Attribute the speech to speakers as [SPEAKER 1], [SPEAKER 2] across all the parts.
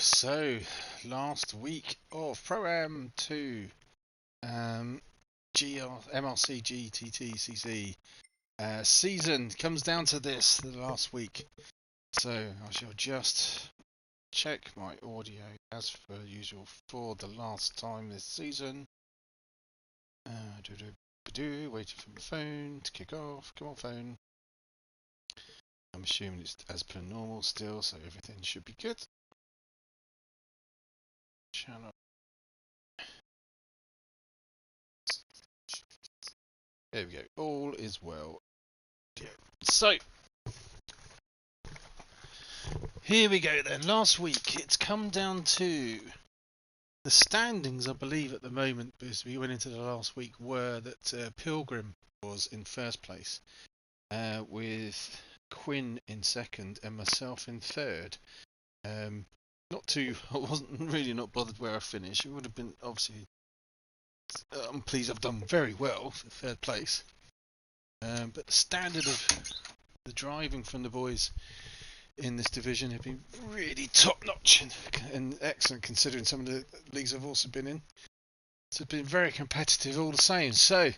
[SPEAKER 1] So last week of Pro Am2 MRC gttcc season comes down to this, the last week. So I shall just check my audio as per usual for the last time this season. Waiting for my phone to kick off. Come on, phone. I'm assuming it's as per normal still, so everything should be good. Channel. There we go. All is well. So here we go then. Last week it's come down to the standings, I believe, at the moment, because we went into the last week, were that Pilgrim was in first place, with Quinn in second and myself in third. Not too, I wasn't really not bothered where I finished. It would have been obviously. I'm pleased I've done very well for third place. But the standard of the driving from the boys in this division have been really top notch and excellent, considering some of the leagues I've also been in. So it's been very competitive all the same. So,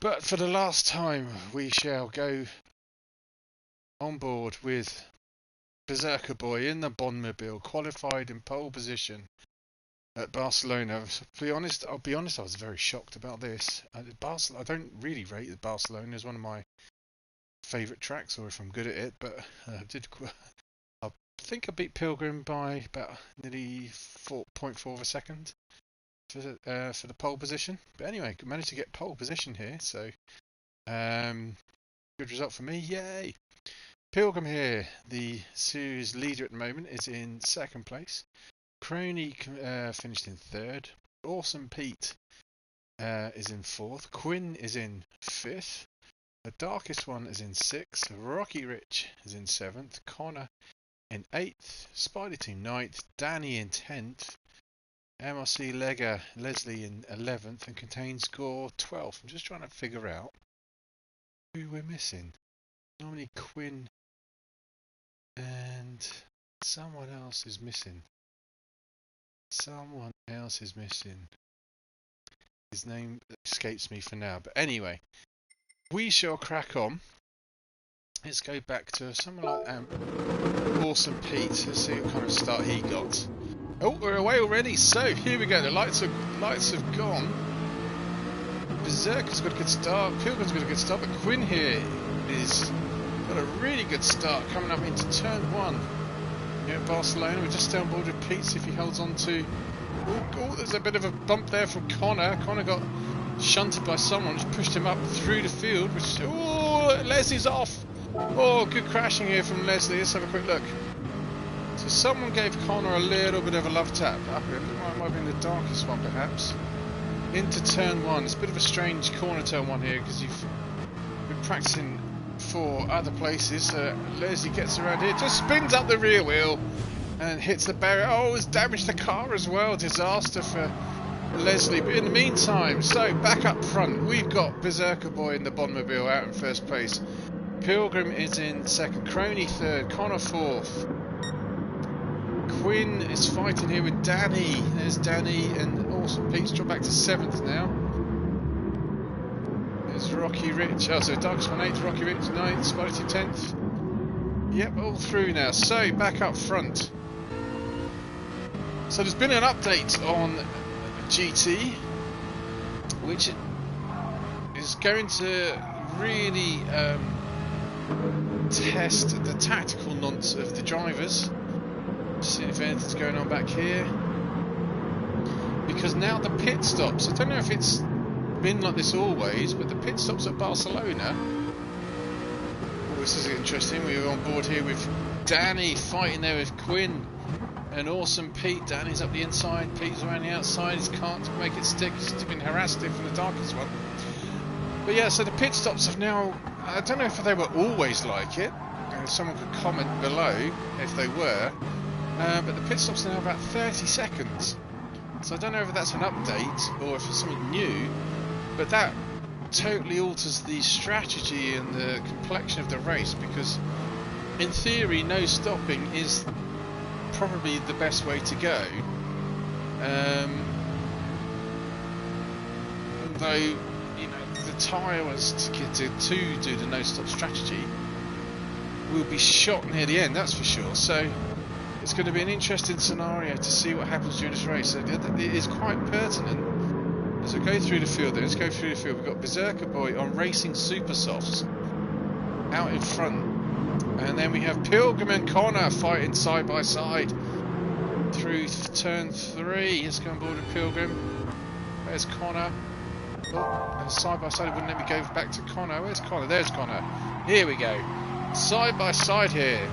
[SPEAKER 1] but for the last time, we shall go on board with Berserker Boy in the Bondmobile, qualified in pole position at Barcelona. I'll be honest, I was very shocked about this. I don't really rate Barcelona as one of my favourite tracks, or if I'm good at it, but I think I beat Pilgrim by about nearly 4.4 of a second for the pole position. But anyway, managed to get pole position here, so good result for me. Yay! Pilgrim here, the series leader at the moment, is in second place. Crony finished in third. Awesome Pete is in fourth. Quinn is in fifth. The Darkest One is in sixth. Rocky Rich is in seventh. Connor in eighth. Spider Team ninth. Danny in 10th. MRC Leslie in 11th. And Contains Score 12th. I'm just trying to figure out who we're missing. Normally Quinn and someone else is missing. Someone else is missing. His name escapes me for now. But anyway, we shall crack on. Let's go back to someone like Awesome Pete. Let's see what kind of start he got. Oh, we're away already. So here we go. The lights have gone. Berserker's got a good start. Pilgrim's got a good start. But Quinn here is got a really good start coming up into turn one. Here at Barcelona, we're just down board with Pete. See if he holds on to. Oh, there's a bit of a bump there from Connor. Connor got shunted by someone, just pushed him up through the field. Leslie's off. Oh, good crashing here from Leslie. Let's have a quick look. So someone gave Connor a little bit of a love tap up him. It might have been the Darkest One, perhaps. Into turn one. It's a bit of a strange corner turn one here because you've been practicing for other places. Leslie gets around here, just spins up the rear wheel and hits the barrier. Oh, it's damaged the car as well. Disaster for Leslie. But in the meantime, so back up front, we've got Berserker Boy in the Bondmobile out in first place. Pilgrim is in second. Crony third. Connor fourth. Quinn is fighting here with Danny. There's Danny, and Awesome Pete's dropped back to seventh now. There's Rocky Rich. Oh, so Darkest One 8th, Rocky Rich 9th, Spider Team 10th. Yep, all through now. So back up front. So there's been an update on GT, which is going to really test the tactical nonce of the drivers. See if anything's going on back here. Because now the pit stops, I don't know if it's been like this always, but the pit stops at Barcelona. Oh, this is interesting. We were on board here with Danny fighting there with Quinn and Awesome Pete. Danny's up the inside, Pete's around the outside. He can't make it stick. He's been harassed here from the Darkest One. But yeah, so the pit stops have now, I don't know if they were always like it, and someone could comment below if they were, but the pit stops are now about 30 seconds. So I don't know if that's an update or if it's something new, but that totally alters the strategy and the complexion of the race, because in theory no stopping is probably the best way to go. Although, you know, the tyre was to do the no-stop strategy will be shot near the end, that's for sure. So it's going to be an interesting scenario to see what happens during this race. It is quite pertinent. As I go through the field, then let's go through the field. We've got Berserker Boy on Racing Super Softs out in front, and then we have Pilgrim and Connor fighting side by side through turn 3. Let's go on board with Pilgrim. There's Connor. Oh, and side by side, it wouldn't let me go back to Connor. Where's Connor? There's Connor. Here we go. Side by side here.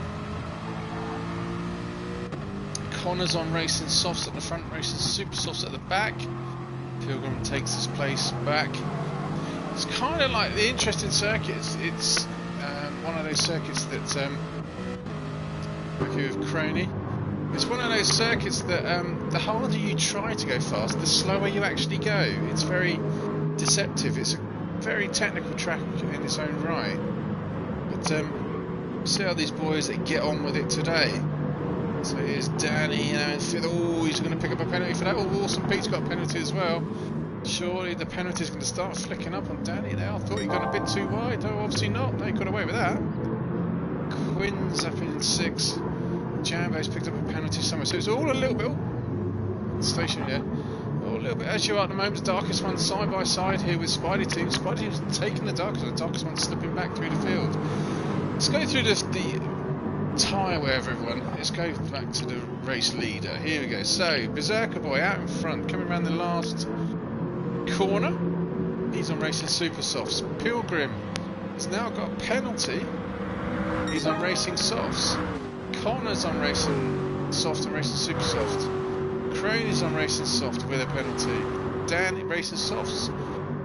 [SPEAKER 1] Connor's on Racing Softs at the front, Racing Super Softs at the back. Pilgrim takes his place back. It's kind of like the interesting circuit. It's one of those circuits that working with Crony. It's one of those circuits that the harder you try to go fast, the slower you actually go. It's very deceptive. It's a very technical track in its own right. But see how these boys get on with it today. So here's Danny, and oh, he's going to pick up a penalty for that. Oh, awesome, Pete's got a penalty as well. Surely the penalty is going to start flicking up on Danny there. I thought he'd gone a bit too wide. Oh, obviously not. No, he got away with that. Quinn's up in 6. Jambo's picked up a penalty somewhere. So it's all a little bit... Oh, station there. Oh, a little bit as you are at the moment. The darkest one side by side here with Spidey Team. Spidey Team's taking the darkest one slipping back through the field. Let's go through the tyre wherever everyone. Let's go back to the race leader. Here we go. So Berserker Boy out in front, coming around the last corner. He's on Racing Super Softs. Pilgrim has now got a penalty. He's on Racing Softs. Connor's on Racing Soft and Racing Super Soft. Crony's on Racing Soft with a penalty. Dan Racing Softs.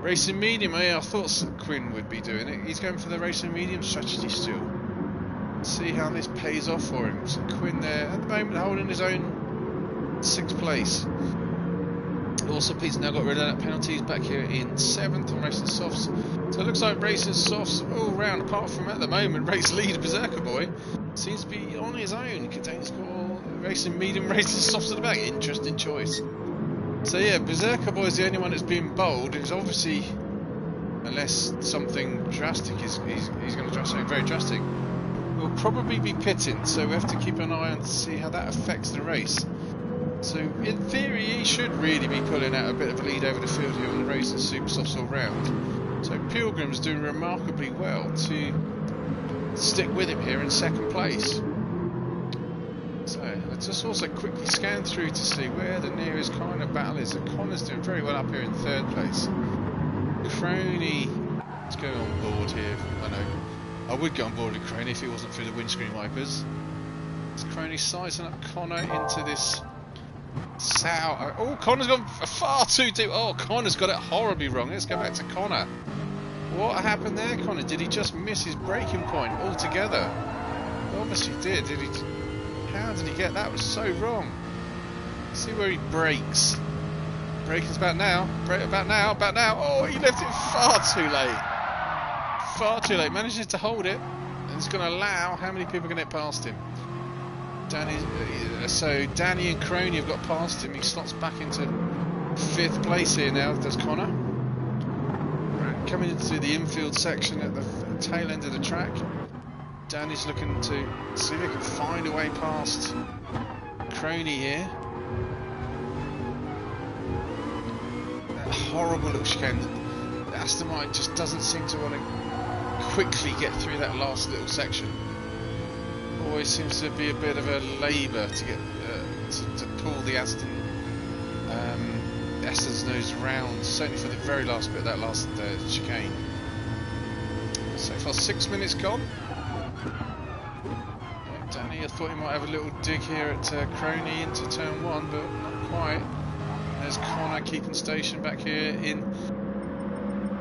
[SPEAKER 1] Racing Medium. Yeah, I thought Quinn would be doing it. He's going for the Racing Medium strategy still. See how this pays off for him. So Quinn there at the moment holding his own 6th place. Also Pete's now got rid of that penalty. He's back here in 7th on Racing Softs. So it looks like Racing Softs all round, apart from at the moment race leader Berserker Boy seems to be on his own. Contains got Racing Medium, Racing Softs at the back. Interesting choice. So yeah, Berserker Boy is the only one that's been bold. It's obviously, unless something drastic he's going to try something very drastic, we'll probably be pitting, so we have to keep an eye on to see how that affects the race. So in theory he should really be pulling out a bit of a lead over the field here on the Racing Super Softs all round. So Pilgrim's doing remarkably well to stick with him here in 2nd place. So let's just also quickly scan through to see where the nearest Connor battle is. And Connor's doing very well up here in 3rd place. Crony, let's go on board here. I know I would get on board with Crony if it wasn't through the windscreen wipers. It's Crony sizing up Connor into this sour. Oh, Connor's gone far too deep. Oh, Connor's got it horribly wrong. Let's go back to Connor. What happened there, Connor? Did he just miss his braking point altogether? Obviously did. How did he get that? It was so wrong. See where he brakes. Braking's about now. About now. Oh, he left it far too late. Far too late. Manages to hold it, and it's going to allow how many people can get past him. So Danny and Crony have got past him. He slots back into 5th place here now. Does Connor? Right, coming into the infield section at the tail end of the track. Danny's looking to see if he can find a way past Crony here. That horrible little chicane. The Aston Martin just doesn't seem to want to quickly get through that last little section. Always seems to be a bit of a labour to get to pull the Aston's nose round, certainly for the very last bit of that last chicane. So far 6 minutes gone. Danny, I thought he might have a little dig here at Crony into turn 1, but not quite. There's Connor keeping station back here in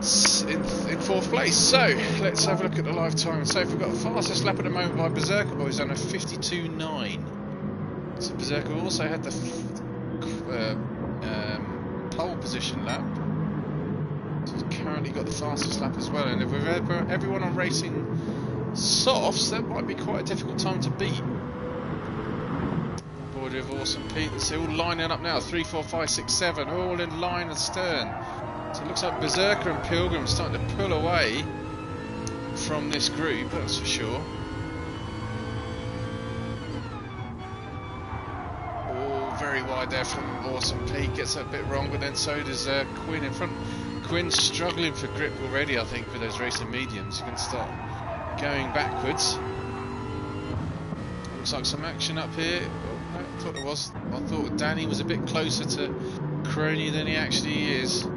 [SPEAKER 1] 4th place. So let's have a look at the live time. So we've got the fastest lap at the moment by Berserker Boy, on a 52.9. So Berserker also had the pole position lap. So he's currently got the fastest lap as well. And if we've everyone on Racing Softs, that might be quite a difficult time to beat. forward with Awesome Pete. They're all lining up now. 3, 4, 5, 6, 7, all in line astern. So it looks like Berserker and Pilgrim starting to pull away from this group, that's for sure. Oh, very wide there from Awesome Pete. Gets that a bit wrong, but then so does Quinn in front. Quinn's struggling for grip already, I think, with those racing mediums. You can start going backwards. Looks like some action up here. Oh, no, I thought it was. I thought Danny was a bit closer to Crony than he actually is.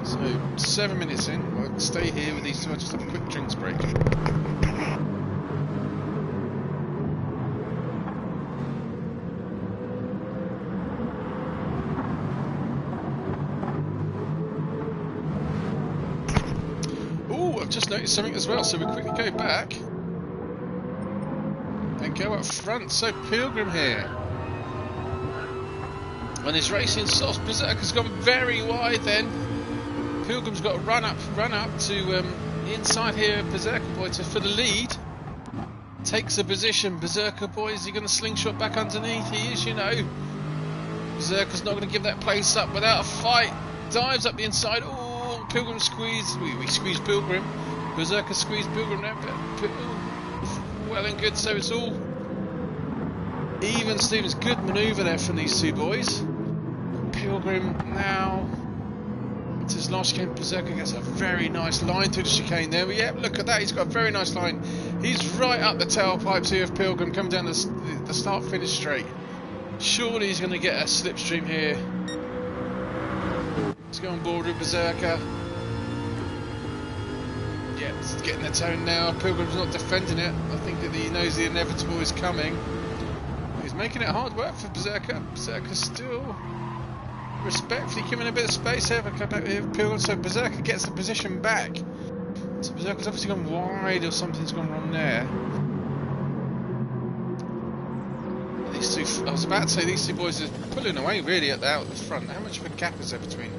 [SPEAKER 1] So 7 minutes in. I'll stay here with these two. I'll just have a quick drinks break. Oh, I've just noticed something as well. So we quickly go back and go up front. So Pilgrim here. And his racing softs. Berserker's gone very wide then. Pilgrim's got to run up to inside here. Berserker Boy for the lead. Takes a position. Berserker Boy, is he going to slingshot back underneath? He is, you know. Berserker's not going to give that place up without a fight. Dives up the inside. Oh, Pilgrim squeezed. We squeezed Pilgrim. Berserker squeezed Pilgrim now. Well and good, so it's all even. Stevens, good manoeuvre there from these two boys. Pilgrim now. It's his last chicane. Berserker gets a very nice line through the chicane there. But yeah, look at that. He's got a very nice line. He's right up the tailpipes here of Pilgrim. Come down the start-finish straight. Surely he's going to get a slipstream here. Let's go on board with Berserker. Yeah, it's getting the tone now. Pilgrim's not defending it. I think that he knows the inevitable is coming. He's making it hard work for Berserker. Berserker's still respectfully giving a bit of space here. Come back with Pilgrim, so Berserker gets the position back. So Berserker's obviously gone wide, or something's gone wrong there. These two, I was about to say, these two boys are pulling away really out the front. How much of a gap is there between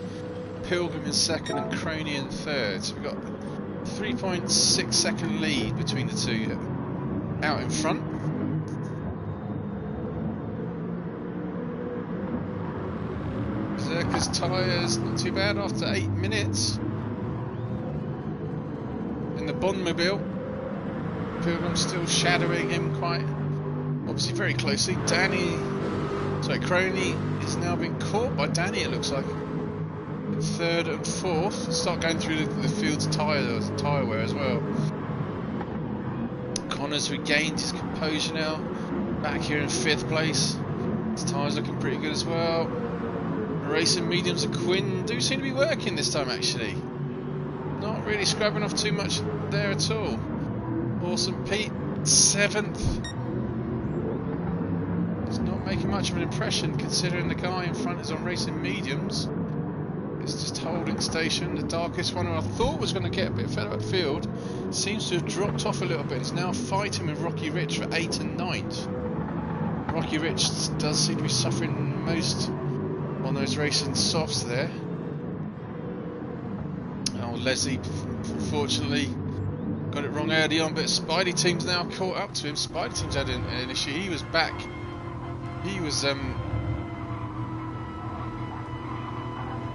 [SPEAKER 1] Pilgrim in second and Crony in third? So we've got 3.6 second lead between the two out in front. Berserker's tyres not too bad after 8 minutes in the Bondmobile. Pilgrim's still shadowing him quite obviously very closely. Crony is now being caught by Danny, it looks like, in third and fourth. Start going through the field's tyre wear as well. Connor's regained his composure now, back here in 5th place. His tyres looking pretty good as well. Racing mediums of Quinn do seem to be working this time, actually. Not really scrubbing off too much there at all. Awesome Pete, 7th. He's not making much of an impression considering the guy in front is on racing mediums. It's just holding station. The darkest one who I thought was going to get a bit further upfield seems to have dropped off a little bit. It's now fighting with Rocky Rich for 8th and 9th. Rocky Rich does seem to be suffering most on those racing softs there. Oh, Leslie unfortunately got it wrong early on, but Spidey Team's now caught up to him. Spidey Team's had an issue. He was back. He was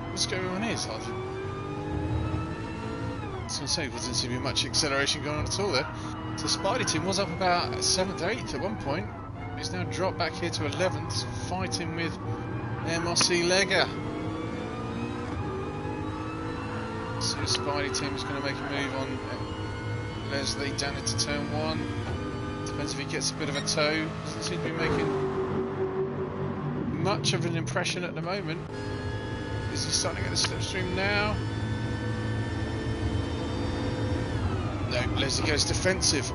[SPEAKER 1] what's going on here? I was going to say, there doesn't seem to be much acceleration going on at all there. So Spidey Team was up about 7th, 8th at one point. He's now dropped back here to 11th, fighting with MRC Lega. So Spidey Team is going to make a move on Leslie down into turn 1. Depends if he gets a bit of a tow. Doesn't seem to be making much of an impression at the moment. Is he starting to get the slipstream now? No, Leslie goes defensive.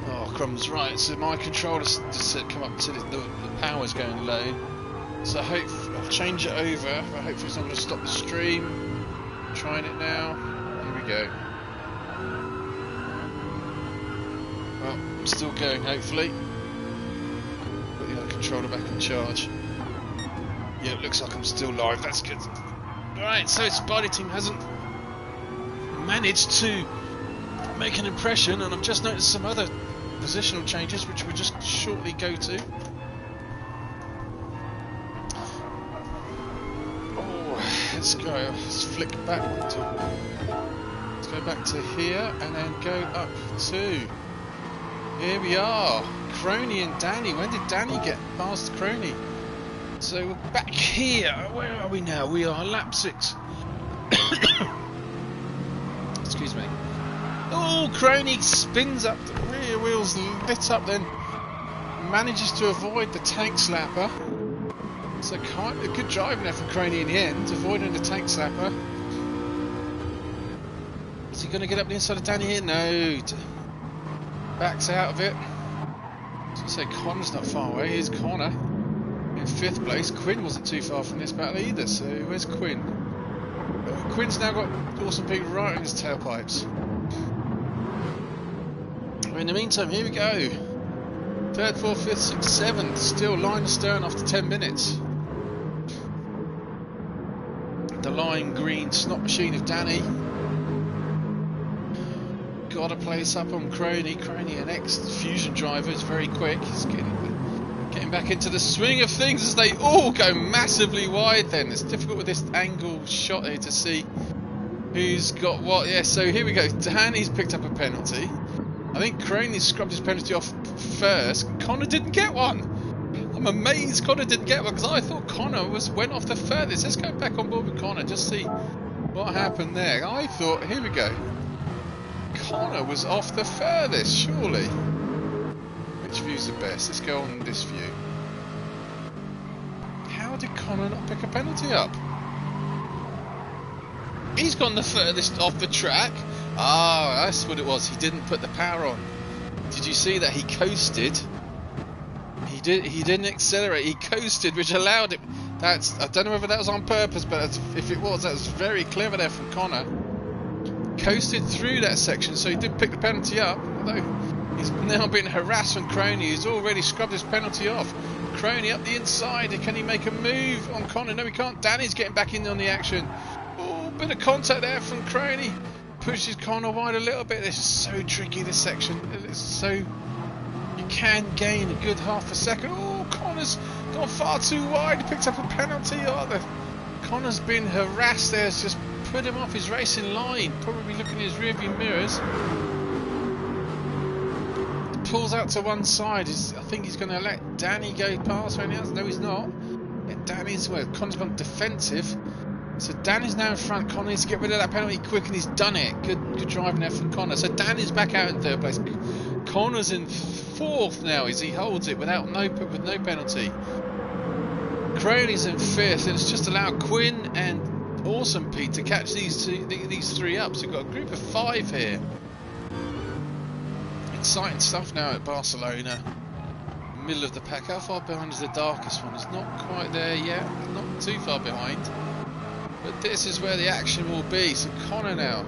[SPEAKER 1] Oh, crumbs, right. So my controller's just come up to the power's going low. So I'll change it over. Hopefully it's not going to stop the stream. I'm trying it now. Here we go. Well, I'm still going, hopefully. Put the other controller back in charge. Yeah, it looks like I'm still live. That's good. Alright, so Spidey Team hasn't managed to make an impression, and I've just noticed some other positional changes, which we'll just shortly go to. Oh, let's go. Let's flick back to. Let's go back to here and then go up to. Here we are, Crony and Danny. When did Danny get past Crony? So we're back here. Where are we now? We are lap 6. Excuse me. Oh, Crony spins up, the rear wheels lit up, then manages to avoid the tank slapper. So kind of good driving there from Crony in the end, avoiding the tank slapper. Is he going to get up the inside of Danny here? No. Backs out of it. So I say Connor's not far away. Here's Connor in 5th place. Quinn wasn't too far from this battle either. So where's Quinn? Quinn's now got Awesome Pete right in his tailpipes. In the meantime, here we go. 3rd, 4th, 5th, 6th, 7th. Still line astern after 10 minutes. The lime green snot machine of Danny. Got a place up on Crony. Crony, an ex-Fusion driver, is very quick. He's getting back into the swing of things as they all go massively wide then. It's difficult with this angle shot here to see who's got what. Yeah, so here we go. Danny's picked up a penalty. I think Crony scrubbed his penalty off first. Connor didn't get one. I'm amazed Connor didn't get one because I thought Connor went off the furthest. Let's go back on board with Connor, just see what happened there. I thought, here we go. Connor was off the furthest, surely. Which view's the best? Let's go on this view. How did Connor not pick a penalty up? He's gone the furthest off the track. Ah, that's what it was. He didn't put the power on. Did you see that? He coasted. He didn't accelerate. He coasted, which allowed it. I don't know whether that was on purpose, but if it was, that was very clever there from Connor. Coasted through that section, so he did pick the penalty up, although he's now been harassed from Crony. He's already scrubbed his penalty off. Crony up the inside. Can he make a move on Connor? No, he can't. Danny's getting back in on the action. Oh, bit of contact there from Crony. Pushes Connor wide a little bit. This is so tricky, this section. It's so... You can gain a good half a second. Oh, Connor's gone far too wide. He picked up a penalty. Oh, Connor's been harassed there. It's just put him off his racing line. Probably looking at his rearview mirrors. Pulls out to one side. I think he's going to let Danny go past or anything else. No, he's not. Connor's gone defensive. So Danny's now in front. Connor needs to get rid of that penalty quick, and he's done it. Good driving there from Connor. So Danny's back out in 3rd place. Connor's in 4th now as he holds it with no penalty. Crowley's in 5th, and it's just allowed Quinn and Awesome Pete to catch these 3 up. So we've got a group of 5 here. Exciting stuff now at Barcelona. Middle of the pack. How far behind is the darkest one? It's not quite there yet. Not too far behind. But this is where the action will be. So Connor now.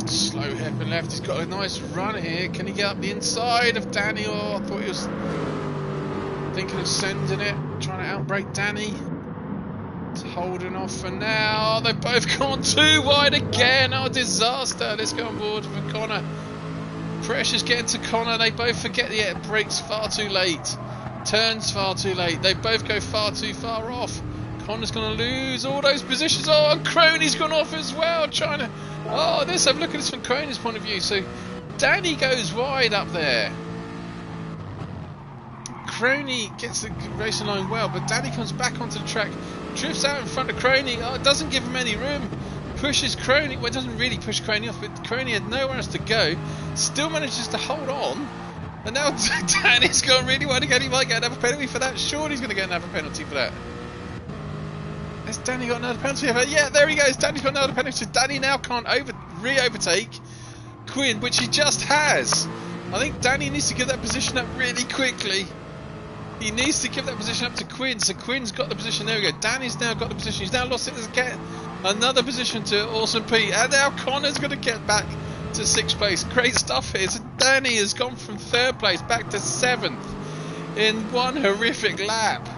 [SPEAKER 1] Slow hairpin left. He's got a nice run here. Can he get up the inside of Danny? Oh, I thought he was thinking of sending it. Trying to outbrake Danny. It's holding off for now. Oh, they've both gone too wide again. Oh, disaster. Let's go on board for Connor. Pressure's getting to Connor. They both forget the brakes far too late. Turns far too late. They both go far too far off. Connor's going to lose all those positions. Oh, and Crony's gone off as well. Trying to... Oh, look at this from Crony's point of view. So Danny goes wide up there. Crony gets the racing line well, but Danny comes back onto the track, drifts out in front of Crony. Oh, it doesn't give him any room. Pushes Crony. Well, it doesn't really push Crony off, but Crony had nowhere else to go. Still manages to hold on. And now Danny's gone really wide again. He might get another penalty for that. Surely he's going to get another penalty for that. Has Danny got another penalty? Yeah, there he goes. Danny's got another penalty. So Danny now can't re-overtake Quinn, which he just has. I think Danny needs to give that position up really quickly. He needs to give that position up to Quinn. So Quinn's got the position. There we go. Danny's now got the position. He's now lost it as again. Another position to Awesome Pete. And now Connor's going to get back to 6th place. Great stuff here. So Danny has gone from 3rd place back to 7th in one horrific lap.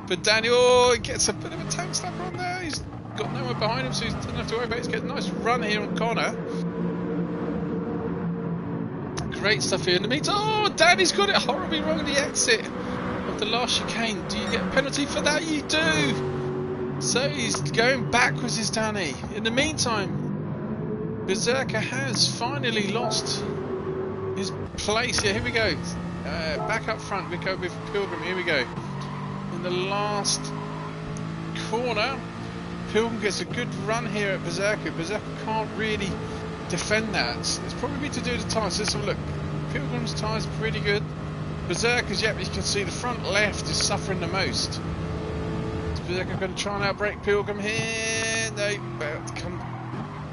[SPEAKER 1] But Danny, he gets a bit of a tank slapper on there. He's got no one behind him, so he doesn't have to worry about it. He's getting a nice run here on Connor. great stuff here. In the meantime, oh, Danny's got it horribly wrong at the exit of the last chicane. Do you get a penalty for that? You do! So he's going backwards, is Danny. In the meantime, Berserker has finally lost his place. Yeah, here we go. Back up front, we go with Pilgrim. Here we go. In the last corner, Pilgrim gets a good run here at Berserker. Berserker can't really defend that. It's probably to do with the tyres. Let's have a look. Pilgrim's tyres are pretty good. Berserker's, yep, you can see the front left is suffering the most. Is Berserker going to try and outbrake Pilgrim here? No,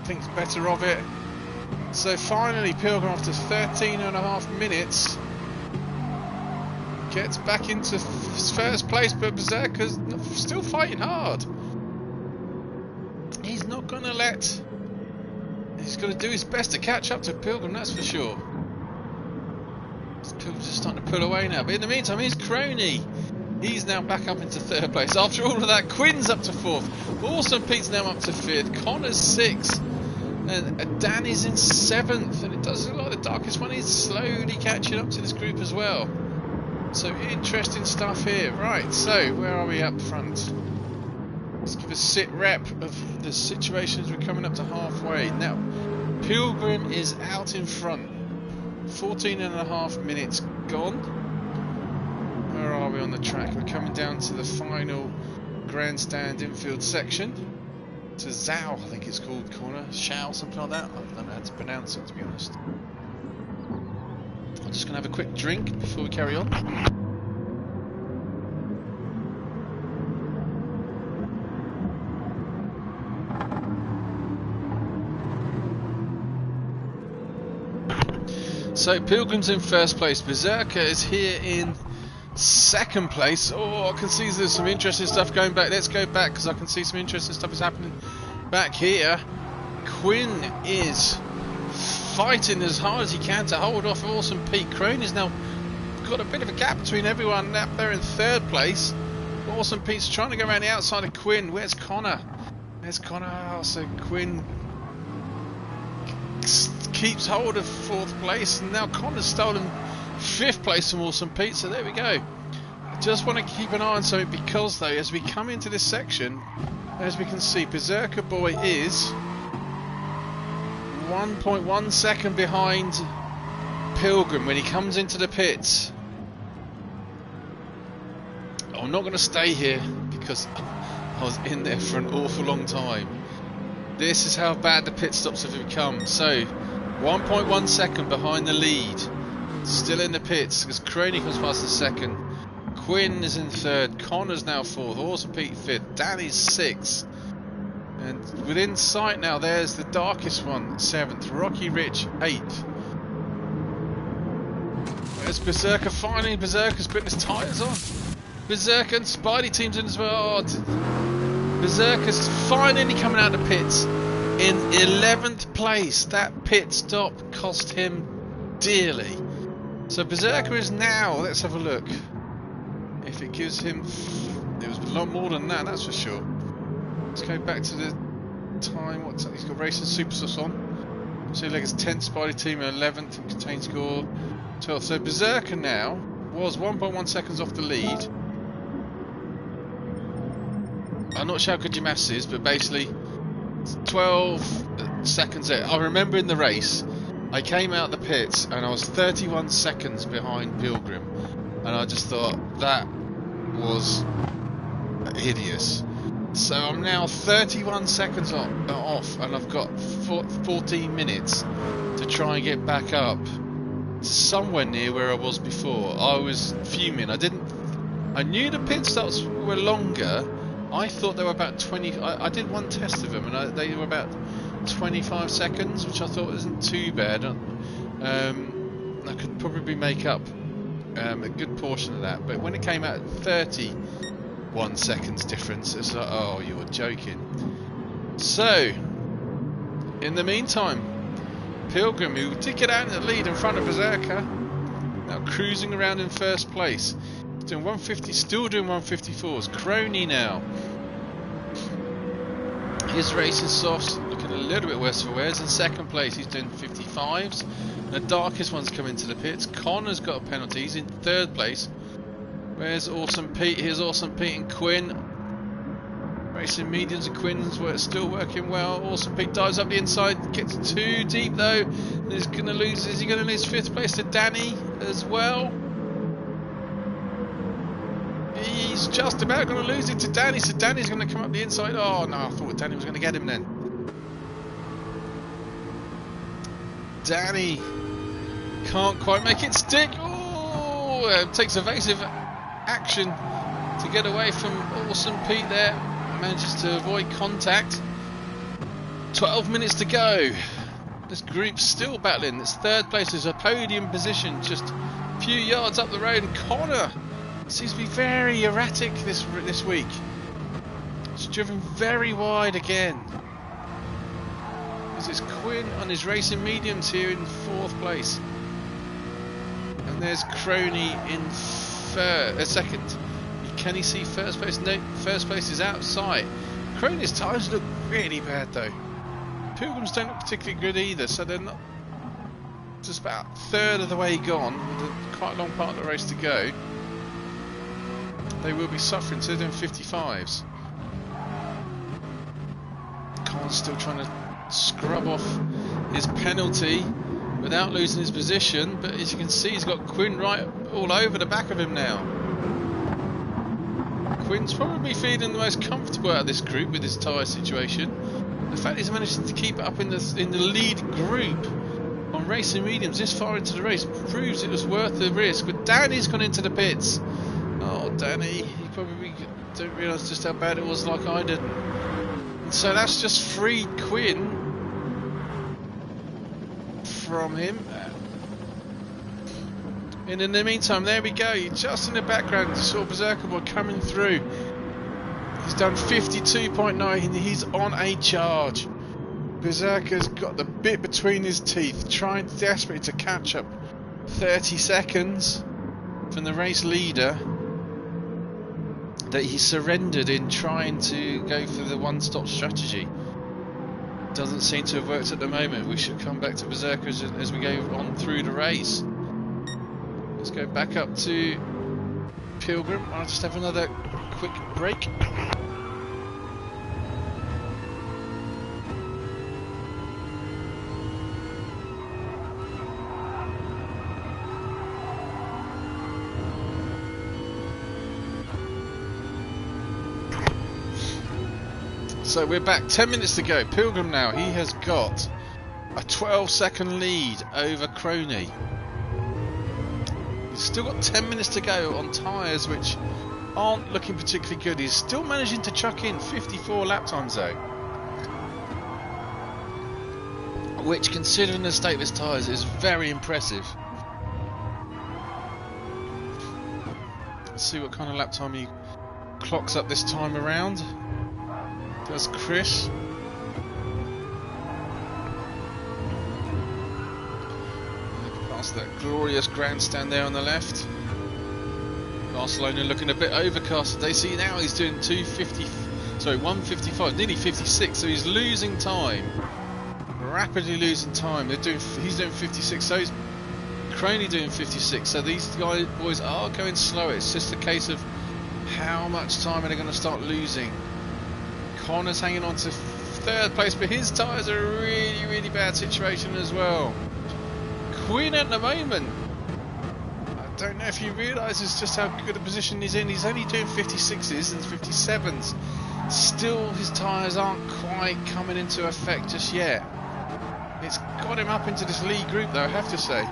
[SPEAKER 1] thinks better of it. So finally, Pilgrim, after 13.5 minutes, gets back into first place, but Berserker's still fighting hard. He's not going to let... He's going to do his best to catch up to Pilgrim, that's for sure. Pilgrim's just starting to pull away now, but in the meantime, here's Crony. He's now back up into third place. After all of that, Quinn's up to fourth. Awesome Pete's now up to fifth. Connor's sixth. And Danny's in seventh. And it does look like the darkest one. He's slowly catching up to this group as well. So interesting stuff here. Right, so where are we up front? Let's give a sit rep of the situation as we're coming up to halfway. Now, Pilgrim is out in front. 14.5 minutes gone. Where are we on the track? We're coming down to the final grandstand infield section. To Zhao, I think it's called, corner. Shao, something like that. I don't know how to pronounce it, to be honest. I'm just going to have a quick drink before we carry on. So Pilgrim's in first place. Berserker is here in second place. Oh, I can see there's some interesting stuff going back. Let's go back because I can see some interesting stuff is happening back here. Quinn is fighting as hard as he can to hold off Awesome Pete. Crone has now got a bit of a gap between everyone up there in third place. Awesome Pete's trying to go around the outside of Quinn. Where's Connor? There's Connor. Oh, so Quinn keeps hold of fourth place, and now Connor's stolen fifth place from Awesome Pete, so there we go. I just want to keep an eye on something because, though, as we come into this section, as we can see, Berserker Boy is 1.1 second behind Pilgrim when he comes into the pits. I'm not going to stay here because I was in there for an awful long time. This is how bad the pit stops have become. So 1.1 second behind the lead. Still in the pits because Crony comes past the second. Quinn is in third. Connor's now fourth. Awesome Pete fifth. Danny's sixth. And within sight now, there's the darkest one, seventh. Rocky Rich, eighth. There's Berserker finally. Berserker's putting his tyres on. Berserker and Spidey teams in as well. Berserker's finally coming out of the pits in 11th place. That pit stop cost him dearly. So Berserker is now, let's have a look. If it gives him, it was a lot more than that, that's for sure. Let's go back to the time. What's that? He's got Racing Supersource on. So like it's 10th Spidey team, 11th and contained score 12th. So Berserker now was 1.1 seconds off the lead. I'm not sure how good your maths is, but basically 12 seconds there. I remember in the race, I came out the pits and I was 31 seconds behind Pilgrim, and I just thought that was hideous. So I'm now 31 seconds off, and I've got 14 minutes to try and get back up somewhere near where I was before. I was fuming. I knew the pit stops were longer. I thought they were about 20. I did one test of them, and they were about 25 seconds, which I thought isn't too bad. I could probably make up a good portion of that, but when it came out at 31 seconds difference, it's like, oh, you're joking. So, in the meantime, Pilgrim, who did get out in the lead in front of Berserker, now cruising around in first place. Doing 150, still doing 154s. Crony now. His Racing Softs looking a little bit worse for wear. In second place, he's doing 55. 55s. The darkest one's come into the pits. Connor's got a penalty. He's in 3rd place. Where's Awesome Pete? Here's Awesome Pete and Quinn. Racing Mediums and Quinn's still working well. Awesome Pete dives up the inside. Gets too deep though. Is he going to lose 5th place to Danny as well? He's just about going to lose it to Danny, so Danny's going to come up the inside. Oh no, I thought Danny was going to get him then. Danny can't quite make it stick. Oh, takes evasive action to get away from Awesome Pete there. Manages to avoid contact. 12 minutes to go. This group's still battling. It's 3rd place. There's a podium position just a few yards up the road, and Connor seems to be very erratic this week. It's driven very wide again. This is Quinn on his Racing Mediums here in 4th place. And there's Crony in 2nd. Can he see 1st place? No, 1st place is outside. Crony's tyres look really bad though. Pilgrims don't look particularly good either, so they're not just about a 3rd of the way gone, with quite a long part of the race to go. They will be suffering, so they're doing 55s. Connor's still trying to scrub off his penalty without losing his position, but as you can see, he's got Quinn right all over the back of him now. Quinn's probably feeling the most comfortable out of this group with his tyre situation. The fact he's managed to keep it up in the lead group on Racing Mediums this far into the race proves it was worth the risk. But Danny's gone into the pits. Oh, Danny, you probably don't realise just how bad it was like I did. And so that's just freed Quinn from him. And in the meantime, there we go. Just in the background, you saw Berserker Boy coming through. He's done 52.9. He's on a charge. Berserker's got the bit between his teeth, trying desperately to catch up 30 seconds from the race leader that he surrendered in trying to go for the one-stop strategy. Doesn't seem to have worked at the moment. We should come back to Berserker as we go on through the race. Let's go back up to Pilgrim. I'll just have another quick break. So we're back, 10 minutes to go. Pilgrim now, he has got a 12-second lead over Crony. He's still got 10 minutes to go on tyres which aren't looking particularly good. He's still managing to chuck in 54 lap times though, which, considering the state of his tyres, is very impressive. Let's see what kind of lap time he clocks up this time around. Does Chris. Past that glorious grandstand there on the left. Barcelona looking a bit overcast today. See now he's doing 155, nearly 56, so he's losing time. Rapidly losing time. He's doing 56, so he's Crony doing 56, so these boys are going slower. It's just a case of how much time are they going to start losing. Connor's hanging on to 3rd place, but his tyres are a really, really bad situation as well. Quinn at the moment, I don't know if he realises just how good a position he's in. He's only doing 56s and 57s. Still, his tyres aren't quite coming into effect just yet. It's got him up into this lead group though, I have to say.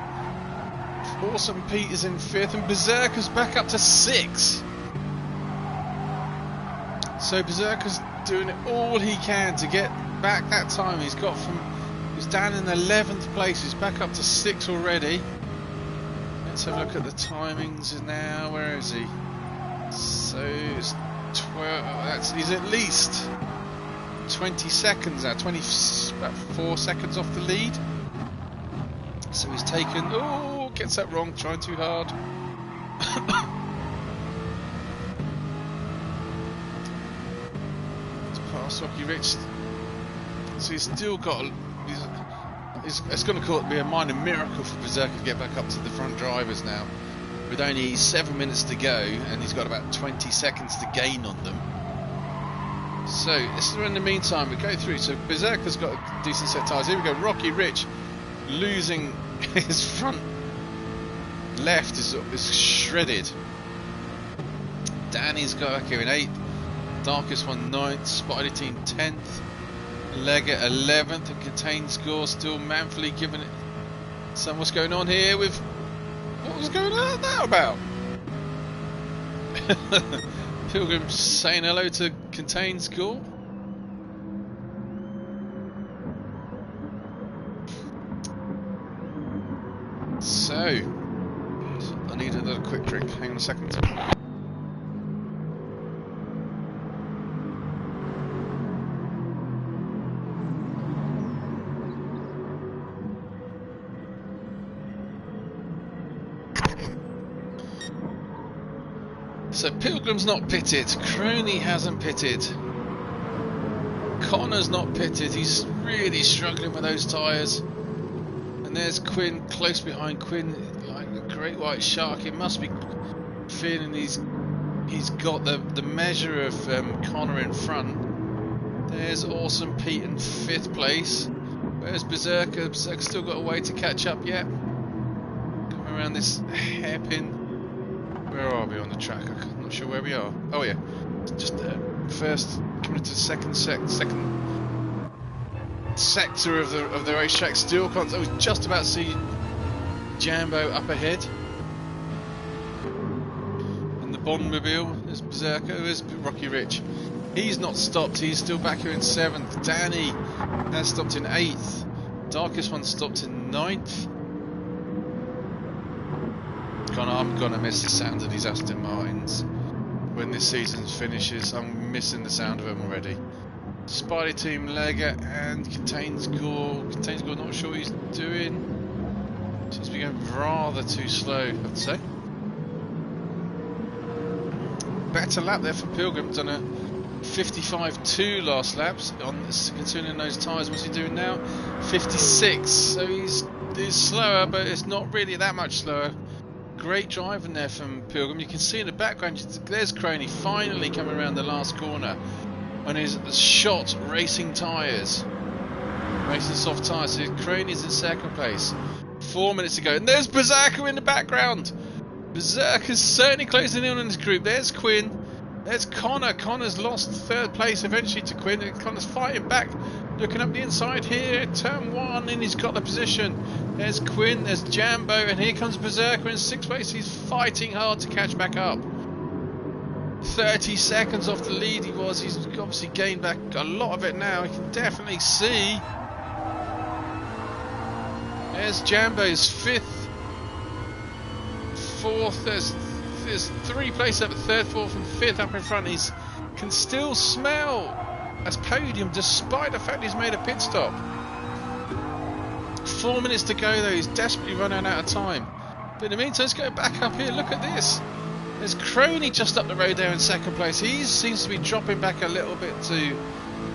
[SPEAKER 1] Awesome Pete is in 5th and Berserker's back up to 6th. So Berserker's doing all he can to get back that time he's got from. He's down in 11th place. He's back up to 6 already. Let's have a look at the timings now. Where is he? So it's 12. He's at least 20 seconds now. About 4 seconds off the lead. So he's taken. Oh, gets that wrong. Trying too hard. Rocky Rich, so he's still got. it's going to be a minor miracle for Berserker to get back up to the front drivers now, with only 7 minutes to go, and he's got about 20 seconds to gain on them. So this is in the meantime we go through. So Berserker's got a decent set of tyres. Here we go. Rocky Rich losing his front left is shredded. Danny's got back here in 8th. Darkest One 9th. Spider Team 10th. Leggett 11th. And Contained Score still manfully giving it some. What's going on here with... What was going on now about? Pilgrim saying hello to Contained Score. So, I need another quick drink. Hang on a second. So Pilgrim's not pitted, Crony hasn't pitted, Connor's not pitted, he's really struggling with those tyres. And there's Quinn close behind. Quinn, like a great white shark, he must be feeling he's got the measure of Connor in front. There's Awesome Pete in 5th place. Where's Berserker? Berserker's still got a way to catch up yet. Coming around this hairpin. Where are we on the track? I'm not sure where we are. Oh yeah, just first coming into second sector of the racetrack. Still can't. I was just about to see Jambo up ahead, and the Bondmobile is Berserker. Is Rocky Rich? He's not stopped. He's still back here in 7th. Danny has stopped in 8th. Darkest One stopped in 9th. I'm gonna miss the sound of these Aston Martins when this season finishes. I'm missing the sound of them already. Spider Team, Leggett and Contained Score. Contained Score, not sure what he's doing. Seems to be going rather too slow, I'd say. Better lap there for Pilgrim. Done a 55.2 last laps on considering those tyres. What's he doing now? 56. So he's slower, but it's not really that much slower. Great driving there from Pilgrim. You can see in the background, there's Crony finally coming around the last corner on his shot racing tyres. Racing soft tyres. So Crony's in 2nd place. 4 minutes to go. And there's Berserker in the background. Berserker's certainly closing in on this group. There's Quinn. There's Connor. Connor's lost 3rd place eventually to Quinn. And Connor's fighting back. Looking up the inside here, turn 1, and he's got the position. There's Quinn, there's Jambo, and here comes Berserker in 6th place. He's fighting hard to catch back up. 30 seconds off the lead he was. He's obviously gained back a lot of it now. You can definitely see. There's Jambo's 5th, 4th. There's 3 places up at 3rd, 4th, and 5th up in front. He can still smell as podium despite the fact he's made a pit stop. 4 minutes to go though, he's desperately running out of time. But in the meantime, let's go back up here, look at this. There's Crony just up the road there in 2nd place. He seems to be dropping back a little bit to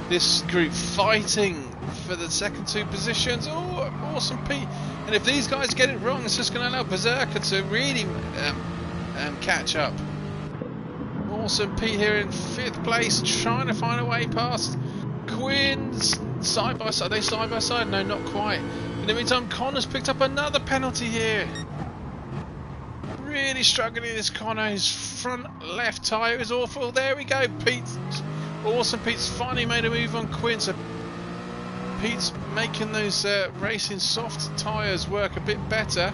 [SPEAKER 1] this group, fighting for the second 2 positions. Oh, Awesome Pete. And if these guys get it wrong, it's just going to allow Berserker to really catch up. Awesome Pete here in 5th place, trying to find a way past Quinn's side by side. Are they side by side? No, not quite. In the meantime, Connor's picked up another penalty here. Really struggling this Connor. His front left tyre is awful. There we go. Awesome Pete's finally made a move on Quinn. So Pete's making those racing soft tyres work a bit better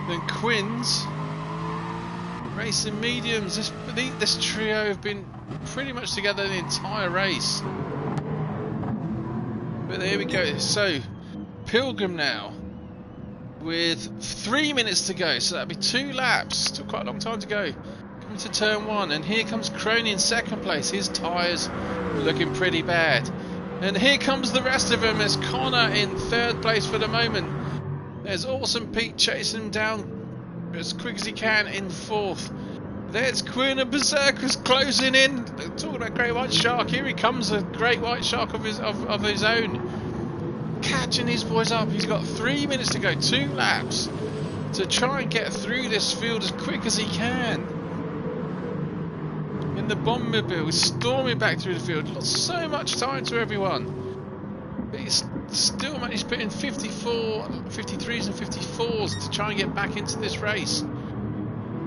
[SPEAKER 1] than Quinn's. Racing mediums. This trio have been pretty much together the entire race. But there we go. So Pilgrim now with 3 minutes to go. So that'll be 2 laps. Still quite a long time to go. Coming to turn 1, and here comes Crony in 2nd place. His tyres looking pretty bad. And here comes the rest of them. There's Connor in 3rd place for the moment. There's Awesome Pete chasing him down as quick as he can in 4th. There's Quinn, and Berserker's closing in. Talking about great white shark, here he comes, a great white shark of his own. catching these boys up. He's got 3 minutes to go, 2 laps, to try and get through this field as quick as he can. In the Bombmobile, he's storming back through the field. Lost so much time to everyone. But he's still managed to put in 53s and 54s to try and get back into this race.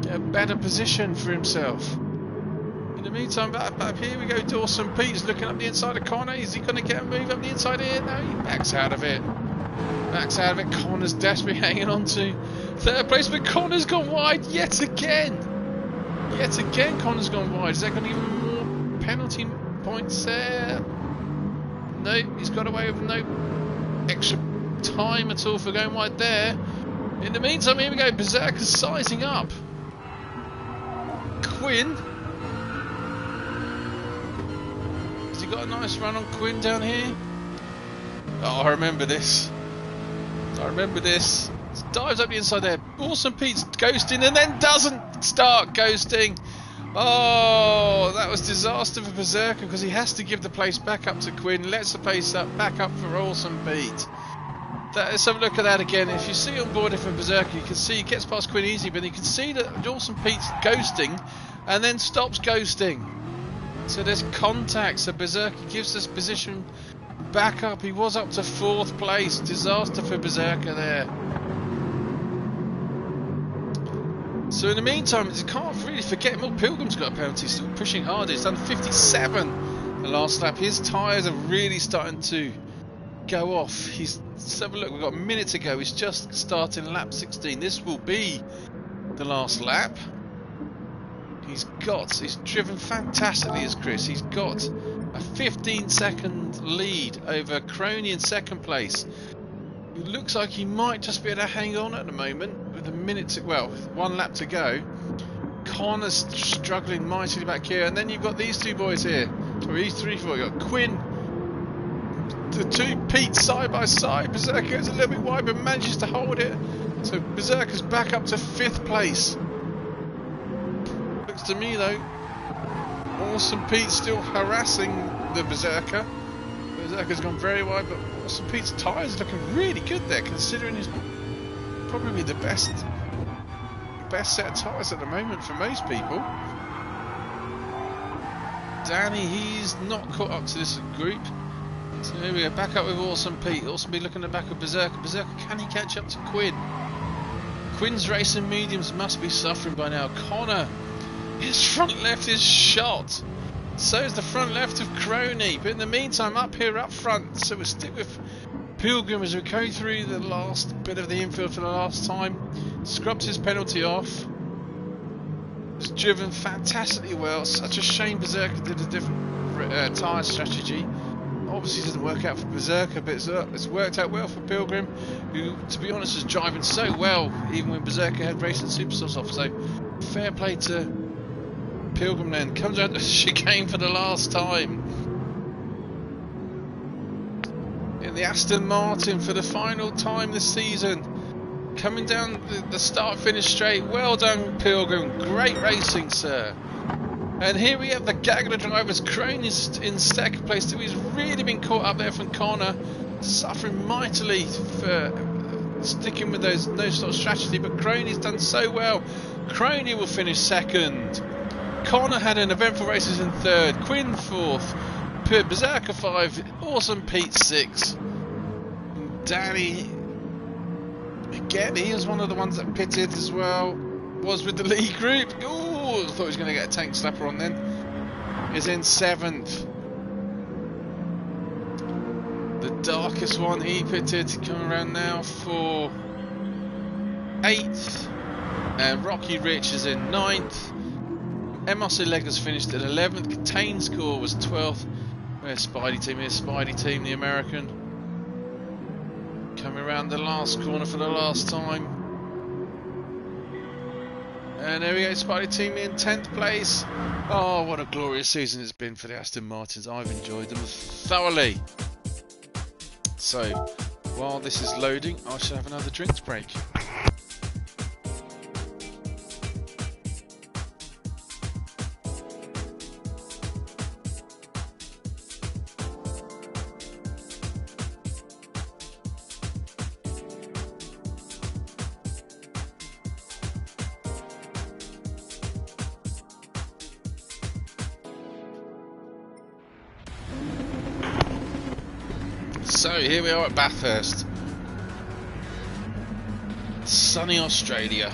[SPEAKER 1] Get a better position for himself. In the meantime, back here we go. Dawson Pete's looking up the inside of Connor. Is he going to get a move up the inside here? No, he backs out of it. Backs out of it. Connor's desperately hanging on to third place, but Connor's gone wide yet again. Yet again, Connor's gone wide. Is that going to give him more penalty points there? No, he's got away with no extra time at all for going wide there. In the meantime, here we go. Berserker's sizing up. Quinn. Has he got a nice run on Quinn down here? Oh, I remember this. I remember this. Dives up the inside there. Awesome Pete's ghosting and then doesn't start ghosting. Oh, that was disaster for Berserker because he has to give the place back up to Quinn. Lets the place up, back up for Awesome Pete. Let's have a look at that again. If you see on board for Berserker, you can see he gets past Quinn easy, but you can see that Awesome Pete's ghosting and then stops ghosting. So there's contact. So Berserker gives this position back up. He was up to 4th place. Disaster for Berserker there. So in the meantime, you can't really forget Mill Pilgrim's got a penalty, still pushing hard. He's done 57 the last lap. His tyres are really starting to go off. Let's have a look, we've got a minute to go. He's just starting lap 16. This will be the last lap. He's driven fantastically as Chris. He's got a 15-second lead over Crony in 2nd place. It looks like he might just be able to hang on at the moment with a minute to, well, 1 lap to go. Connor's struggling mightily back here, and then you've got these 2 boys here. So these 3, 4. You've got Quinn, the 2 Pete's side by side. Berserker is a little bit wide, but manages to hold it. So Berserker's back up to 5th place. Looks to me though, Awesome Pete still harassing the Berserker. Berserker's gone very wide, but Awesome Pete's tyres are looking really good there, considering he's probably the best set of tyres at the moment for most people. Danny, he's not caught up to this group. So here we go, back up with Awesome Pete. Awesome Pete looking at the back of Berserker. Berserker, can he catch up to Quinn? Quinn's racing mediums must be suffering by now. Connor, his front left is shot. So is the front left of Crony. But in the meantime, up here, up front, so we'll stick with Pilgrim as we go through the last bit of the infield for the last time. Scrubs his penalty off. It's driven fantastically well. Such a shame Berserker did a different tyre strategy. Obviously doesn't work out for Berserker, but it's worked out well for Pilgrim, who, to be honest, is driving so well, even when Berserker had racing superstars off. So fair play to Pilgrim then. Comes out the chicane for the last time. In the Aston Martin for the final time this season. Coming down the start-finish straight. Well done, Pilgrim. Great racing, sir. And here we have the Gagler drivers. Crone is in 2nd place too. He's really been caught up there from Connor, suffering mightily for sticking with no sort of strategy. But Crony's done so well. Crony will finish 2nd. Connor had an eventful races in 3rd. Quinn 4th. Berserker 5. Awesome Pete 6. Danny, again, he was one of the ones that pitted as well. Was with the lead group. Ooh, I thought he was going to get a tank slapper on then. Is in 7th. The darkest one, he pitted, coming around now for 8th. And Rocky Rich is in 9th. MRC Leggers finished at 11th. Contain score was 12th. Where's Spidey Team? Here's Spidey Team, the American. Coming around the last corner for the last time. And there we go, Spidey Team in 10th place. Oh, what a glorious season it's been for the Aston Martins. I've enjoyed them thoroughly. So, while this is loading, I shall have another drinks break. So here we are at Bathurst, sunny Australia,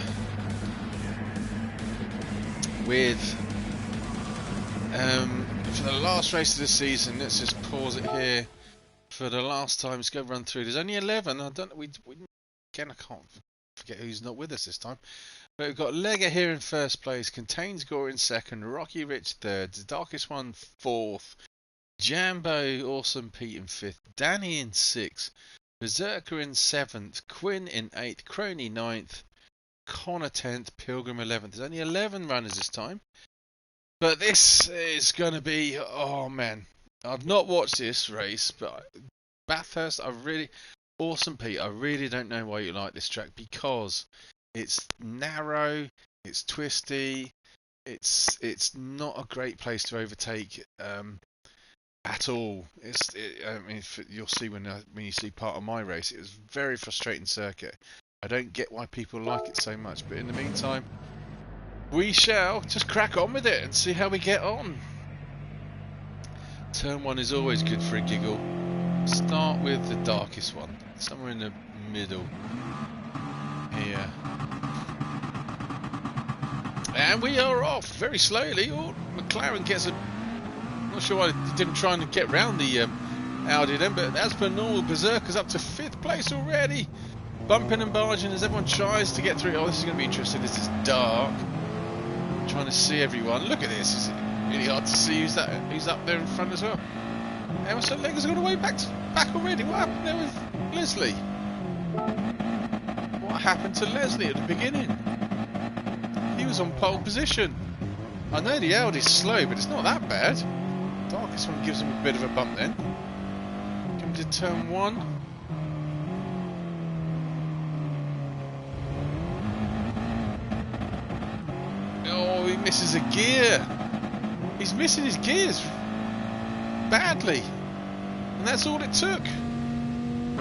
[SPEAKER 1] with for the last race of the season. Let's just pause it here for the last time. Let's go run through. There's only 11. I don't. We again. I can't forget who's not with us this time. But we've got Lega here in first place, Contains Gore in second, Rocky Rich third, the Darkest One fourth, Jambo Awesome Pete in fifth, Danny in sixth, Berserker in seventh, Quinn in eighth, Crony ninth, Connor 10th, Pilgrim 11th. There's only 11 runners this time. But this is going to be, oh man, I've not watched this race, but Bathurst, Awesome Pete, I really don't know why you like this track, because it's narrow, it's twisty, it's not a great place to overtake at all. I mean, you'll see when you see part of my race, it was a very frustrating circuit. I don't get why people like it so much, but in the meantime, we shall just crack on with it and see how we get on. Turn 1 is always good for a giggle. Start with the Darkest One, somewhere in the middle here. And we are off very slowly. Oh, McLaren gets a... I'm not sure why he didn't try and get round the Audi then, but as per normal, Berserker's up to 5th place already. Bumping and barging as everyone tries to get through. Oh, this is going to be interesting. This is dark. I'm trying to see everyone. Look at this. It's really hard to see who's up there in front as well. Emerson Lega's gone away back already. What happened there with Leslie? What happened to Leslie at the beginning? He was on pole position. I know the Audi's slow, but it's not that bad. Darkest One gives him a bit of a bump then. Come to turn 1. Oh, he misses a gear. He's missing his gears badly. And that's all it took.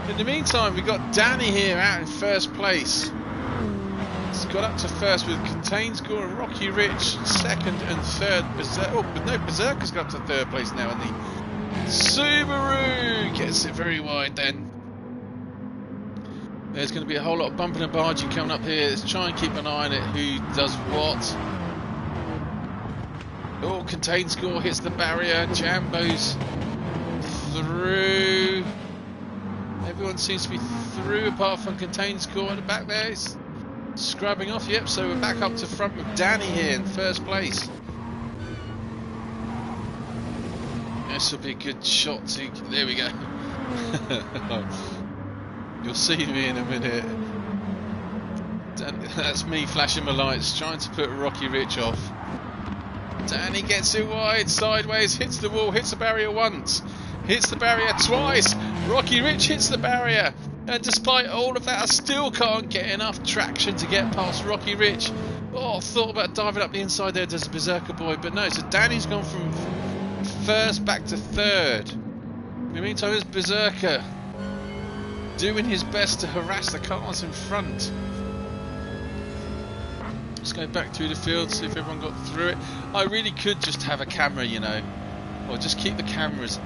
[SPEAKER 1] In the meantime, we've got Danny here out in first place. He's got up to first with Contains Gore and Rocky Rich second and third. Berserker's got up to third place now, and the Subaru gets it very wide then. There's going to be a whole lot of bumping and barging coming up here. Let's try and keep an eye on it. Who does what? Oh, Contains Gore hits the barrier. Jambo's through. Everyone seems to be through apart from Contains Gore at the back there. It's scrubbing off. Yep, so we're back up to front with Danny here in first place. This will be a good shot to... There we go. You'll see me in a minute. That's me flashing my lights, trying to put Rocky Rich off. Danny gets it wide, sideways, hits the wall, hits the barrier once, hits the barrier twice. Rocky Rich hits the barrier. And despite all of that, I still can't get enough traction to get past Rocky Rich. Oh, I thought about diving up the inside there as a Berserker boy, but no. So Danny's gone from first back to third. In the meantime, there's Berserker doing his best to harass the cars in front. Let's go back through the field, see if everyone got through it. I really could just have a camera, you know, or just keep the cameras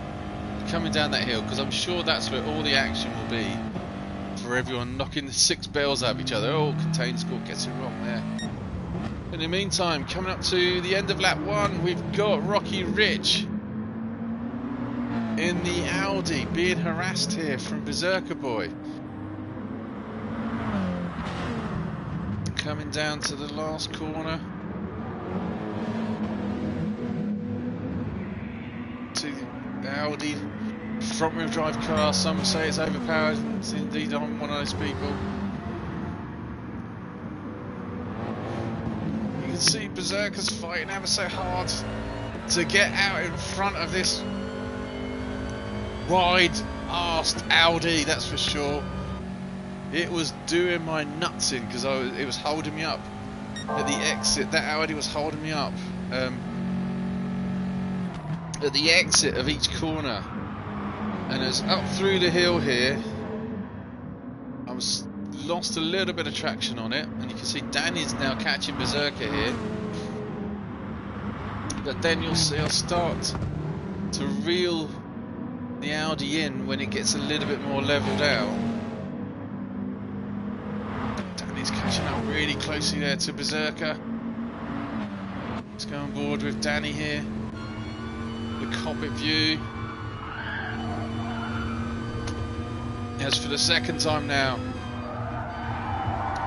[SPEAKER 1] coming down that hill, because I'm sure that's where all the action will be. For everyone knocking the 6 bells out of each other. Oh, Contains Gore gets it wrong there. In the meantime, coming up to the end of lap 1, we've got Rocky Rich in the Audi being harassed here from Berserker Boy. Coming down to the last corner. To the Audi front wheel drive car. Some say it's overpowered. It's indeed, I'm one of those people. You can see Berserker's fighting ever so hard to get out in front of this wide-arsed Audi, that's for sure. It was doing my nuts in because it was holding me up at the exit. That Audi was holding me up at the exit of each corner. And as up through the hill here, I lost a little bit of traction on it, and you can see Danny's now catching Berserker here. But then you'll see I'll start to reel the Audi in when it gets a little bit more levelled out. Danny's catching up really closely there to Berserker. Let's go on board with Danny here. The cockpit view. As for the second time now.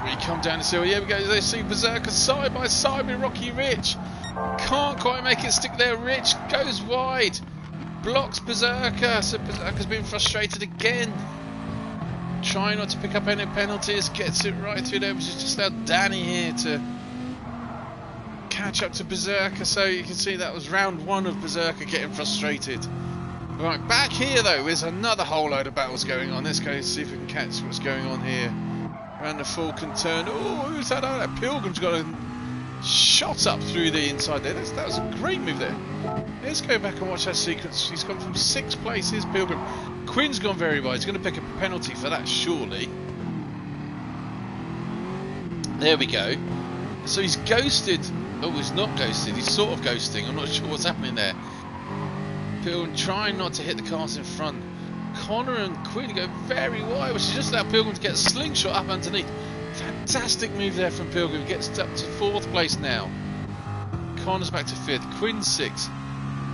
[SPEAKER 1] We come down the hill. Here we go. They see Berserker side by side with Rocky Rich. Can't quite make it stick there. Rich goes wide. Blocks Berserker. So Berserker's been frustrated again. Trying not to pick up any penalties. Gets it right through there. Which is just allowed Danny here to catch up to Berserker. So you can see that was round one of Berserker getting frustrated. Right, back here though, there's another whole load of battles going on. Let's go see if we can catch what's going on here. Around the Falcon turn. Oh, who's that? Oh, that Pilgrim's got a shot up through the inside there. That was a great move there. Let's go back and watch that sequence. He's gone from 6th place. Here's Pilgrim. Quinn's gone very wide. He's going to pick up a penalty for that, surely. There we go. So he's ghosted. Oh, he's not ghosted. He's sort of ghosting. I'm not sure what's happening there. Pilgrim trying not to hit the cars in front. Connor and Quinn go very wide, which is just allowed Pilgrim to get a slingshot up underneath. Fantastic move there from Pilgrim. Gets up to 4th place now. Connor's back to 5th. Quinn 6th.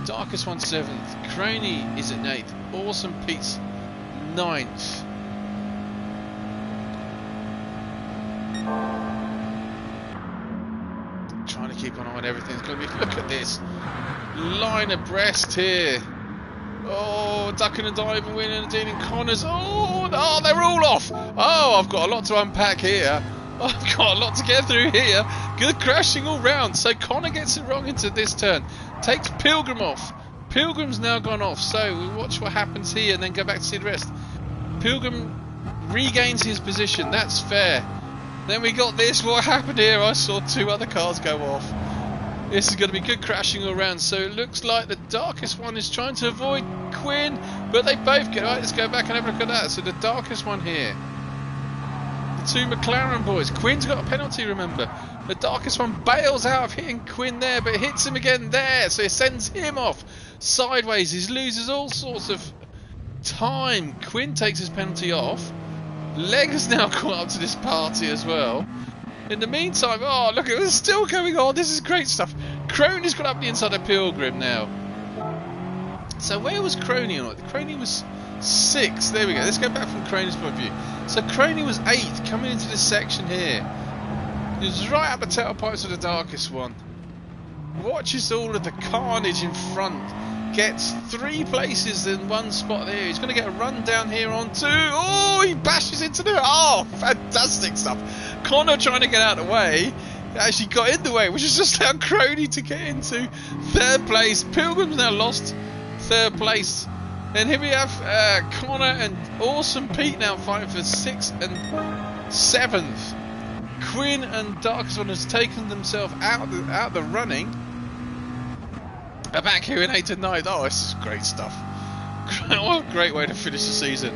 [SPEAKER 1] Darkest one 7th. Craney is at 8th. Awesome Pete's 9th. Trying to keep an eye on everything. It's going to be, look at this. Line abreast here. Oh, ducking and diving, winning and dealing Connors. Oh, they're all off. Oh, I've got a lot to unpack here. I've got a lot to get through here. Good crashing all round. So Connor gets it wrong into this turn. Takes Pilgrim off. Pilgrim's now gone off. So we'll watch what happens here and then go back to see the rest. Pilgrim regains his position. That's fair. Then we got this. What happened here? I saw 2 other cars go off. This is going to be good crashing all around. So it looks like the darkest one is trying to avoid Quinn, but they both get right. Let's go back and have a look at that. So the darkest one here, the 2 McLaren boys. Quinn's got a penalty, remember. The darkest one bails out of hitting Quinn there, but hits him again there. So it sends him off sideways. He loses all sorts of time. Quinn takes his penalty off. Leg has now caught up to this party as well. In the meantime, oh look, it was still going on. This is great stuff. Crony's got up the inside of Pilgrim now. So where was Crony on it? Crony was 6th. There we go. Let's go back from Crony's point of view. So Crony was 8th coming into this section here. He was right up the tailpipes of the darkest one. Watches all of the carnage in front. Gets 3 places in 1 spot there. He's going to get a run down here on 2. Oh, he bashes into the... Oh, fantastic stuff. Connor trying to get out of the way. Actually got in the way, which is just allowed Crony to get into 3rd place. Pilgrim's now lost 3rd place. And here we have Connor and Awesome Pete now fighting for 6th and 7th. Quinn and Darkest One has taken themselves out of the running. They're back here in 8th and 9th. Oh, this is great stuff. What a great way to finish the season.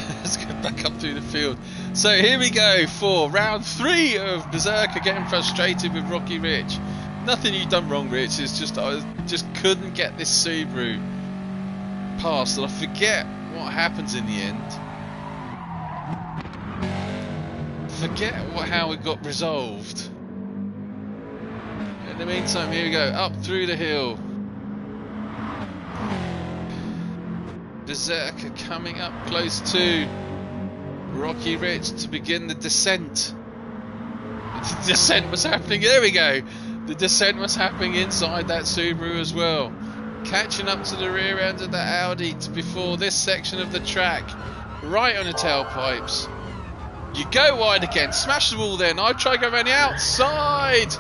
[SPEAKER 1] Let's get back up through the field. So here we go for round 3 of Berserker getting frustrated with Rocky Rich. Nothing you've done wrong, Rich. It's just I just couldn't get this Subaru past, and I forget what happens in the end. Forget how it got resolved. In the meantime, here we go up through the hill. Berserker coming up close to Rocky Rich to begin the descent. The descent was happening. There we go. The descent was happening inside that Subaru as well. Catching up to the rear end of the Audi before this section of the track. Right on the tailpipes. You go wide again. Smash the wall then. I try to go around the outside.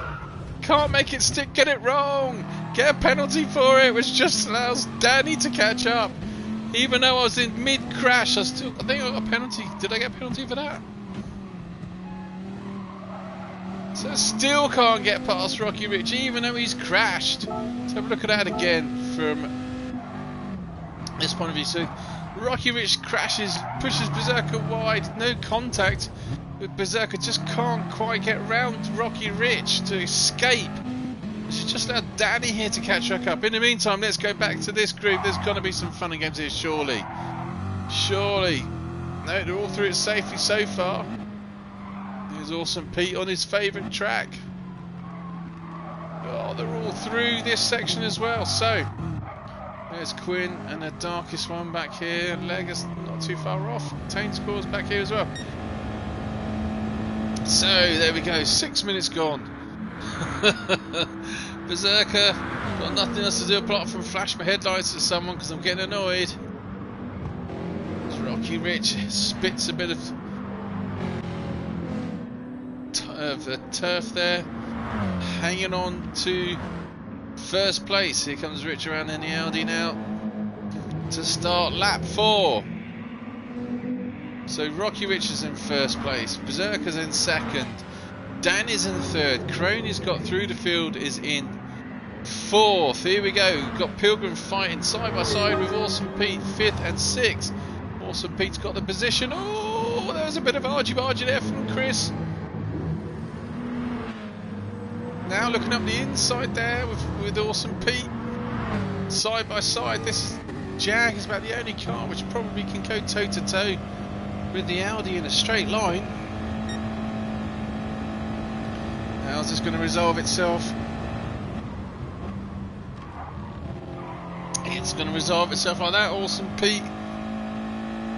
[SPEAKER 1] Can't make it stick. Get it wrong. Get a penalty for it, which just allows Danny to catch up. Even though I was in mid-crash, I think I got a penalty. Did I get a penalty for that? So still can't get past Rocky Rich, even though he's crashed. Let's have a look at that again from this point of view. So Rocky Rich crashes, pushes Berserker wide, no contact with Berserker, just can't quite get round Rocky Rich to escape. Which is just allowed Danny here to catch back up. In the meantime, let's go back to this group. There's got to be some fun and games here, surely. Surely. No, they're all through it safely so far. Here's Awesome Pete on his favourite track. Oh, they're all through this section as well. So, there's Quinn and the darkest one back here. Lega's not too far off. Tane Scores back here as well. So, there we go. 6 minutes gone. Berserker, got nothing else to do apart from flash my headlights at someone because I'm getting annoyed. Rocky Rich spits a bit of turf there, hanging on to first place. Here comes Rich around in the Audi now to start lap 4. So Rocky Rich is in first place, Berserker's in second, Dan is in third, Crony's got through the field, is in fourth. Here we go, we've got Pilgrim fighting side by side with Awesome Pete, 5th and 6th. Awesome Pete's got the position. Oh, there was a bit of argy-bargy there from Chris. Now looking up the inside there with Awesome Pete. Side by side, this Jag is about the only car which probably can go toe-to-toe with the Audi in a straight line. How's this going to resolve itself? It's going to resolve itself like that. Awesome Pete